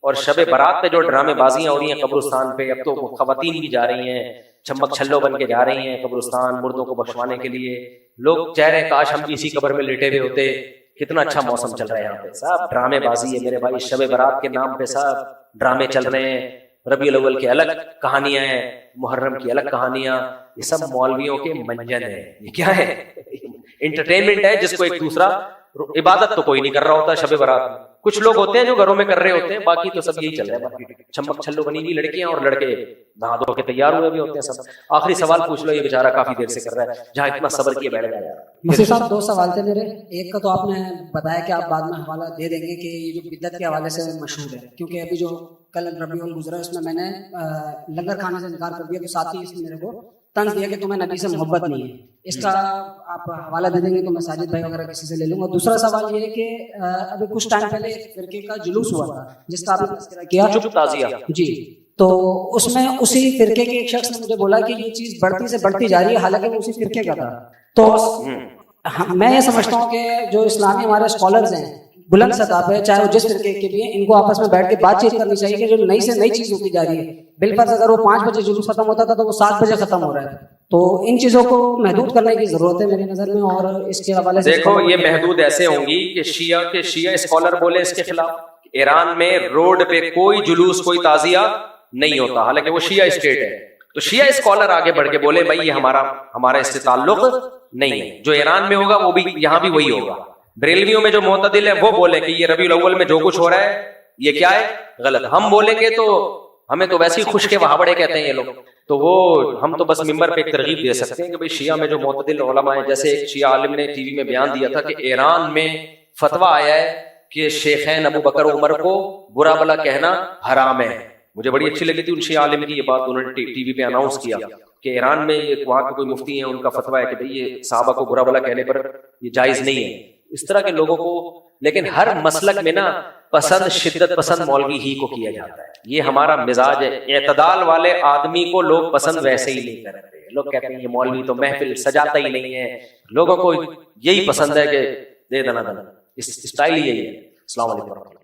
اور شب برات پہ جو ڈرامے بازیاں ہو رہی ہیں قبرستان پہ, اب تو خواتین بھی جا رہی ہیں چمک چھلو بن کے جا رہی ہیں قبرستان مردوں کو بخشوانے کے لیے. لوگ چاہ رہے ہیں کاش ہم بھی اسی قبر میں لیٹے ہوئے ہوتے, کتنا اچھا موسم چل رہا ہے یہاں پہ. صاحب ڈرامے بازی ہے میرے بھائی, شب برات کے نام پہ صاحب ڈرامے چل رہے ہیں. ربیع الاول کی الگ کہانیاں ہیں, محرم کی الگ کہانیاں, یہ سب مولویوں کے منجن ہیں. یہ کیا ہے, انٹرٹینمنٹ ہے جس کو ایک دوسرا. عبادت تو کوئی نہیں کر رہا ہوتا شب برات میں, کچھ لوگ ہوتے ہیں جو گھروں میں کر رہے ہوتے ہیں, باقی تو سب یہی چل رہا ہے. باقی چمک چھلو بنی ہوئی لڑکیاں اور لڑکے نہا دھو کے تیار ہوئے بھی ہوتے ہیں سب. آخری سوال پوچھ لو, یہ بیچارہ کافی دیر سے کر رہا ہے, جہاں اتنا صبر کیے بیٹھ گیا. مفتی صاحب 2 سوال تھے میرے. ایک کا تو آپ نے بتایا کہ آپ بعد میں حوالہ دے دیں گے کہ یہ جو بدعت کے حوالے سے مشہور ہے, کیونکہ ابھی جو کل ربیع الاول گزرا اس میں نے لنگر کھانے سے انکار کر دیا, تو ساتھ ہی اس نے میرے کو طنز دیا کہ تمہیں نبی سے محبت نہیں ہے. اس کا آپ حوالہ دے دیں گے تو میں ساجد بھائی وغیرہ کسی سے لے لوں گا. دوسرا سوال یہ ہے کہ ابھی کچھ ٹائم پہلے ایک فرقے کا جلوس ہوا تھا جس کا آپ نے تذکرہ کیا, چپ تعزیہ. جی, تو اس میں اسی فرقے کے ایک شخص نے مجھے بولا کہ یہ چیز بڑھتی سے بڑھتی جا رہی ہے, حالانکہ وہ اسی فرقے کا تھا. تو میں یہ سمجھتا ہوں کہ جو اسلامی ہمارے اسکالرز ہیں بلند سطح پہ, چاہے وہ جس فرقے کے بھی ہیں, ان کو آپس میں بیٹھ کے بات چیت کرنی چاہیے کہ جو نئی سے نئی چیز ہوتی جا رہی ہے. بالفرض اگر وہ 5 بجے جلوس ختم ہوتا تھا تو وہ 7 بجے ختم ہو رہا ہے. تو ان چیزوں کو محدود کرنے کی ضرورت ہے میری نظر میں. اور اس کے حوالے سے دیکھو یہ محدود ایسے ہوں گی کہ شیعہ اسکالر بولے اس کے خلاف. ایران میں روڈ پہ کوئی جلوس کوئی تعزیہ نہیں ہوتا, حالانکہ وہ شیعہ اسٹیٹ ہے. تو شیعہ اسکالر آگے بڑھ کے بولے بھائی یہ ہمارا اس سے تعلق نہیں ہے. جو ایران میں ہوگا وہ بھی یہاں بھی وہی ہوگا. بریلویوں میں جو معتدل ہیں وہ بولیں کہ یہ ربیع الاول میں جو کچھ ہو رہا ہے یہ کیا ہے, غلط. ہم بولیں گے تو ہمیں تو ویسے ہی خوش کے وہابڑے کہتے ہیں یہ لوگ, تو وہ ہم تو بس ممبر پہ ایک ترغیب دے سکتے ہیں کہ بھئی شیعہ میں جو معتدل علماء ہیں, جیسے ایک شیعہ عالم نے ٹی وی میں بیان دیا تھا کہ ایران میں فتویٰ آیا ہے کہ شیخین ابو بکر عمر کو برا بلا کہنا حرام ہے. مجھے بڑی اچھی لگی تھی ان شیعہ عالم کی یہ بات, انہوں نے ٹی وی پہ اناؤنس کیا کہ ایران میں وہاں کے کوئی مفتی ہیں, ان کا فتویٰ ہے کہ بھئی یہ صحابہ کو برا بلا کہنے پر یہ جائز نہیں ہے. اس طرح کے لوگوں کو, لیکن ہر مسلک میں نا پسند شدت پسند مولوی ہی کو کیا جاتا ہے. یہ ہمارا مزاج ہے. اعتدال والے آدمی کو لوگ پسند ویسے ہی نہیں کرتے. لوگ کہتے ہیں یہ مولوی تو محفل سجاتا ہی نہیں ہے, لوگوں کو یہی پسند ہے کہ دے دنا دنا, اس اسٹائل ہی یہی ہے. السلام علیکم.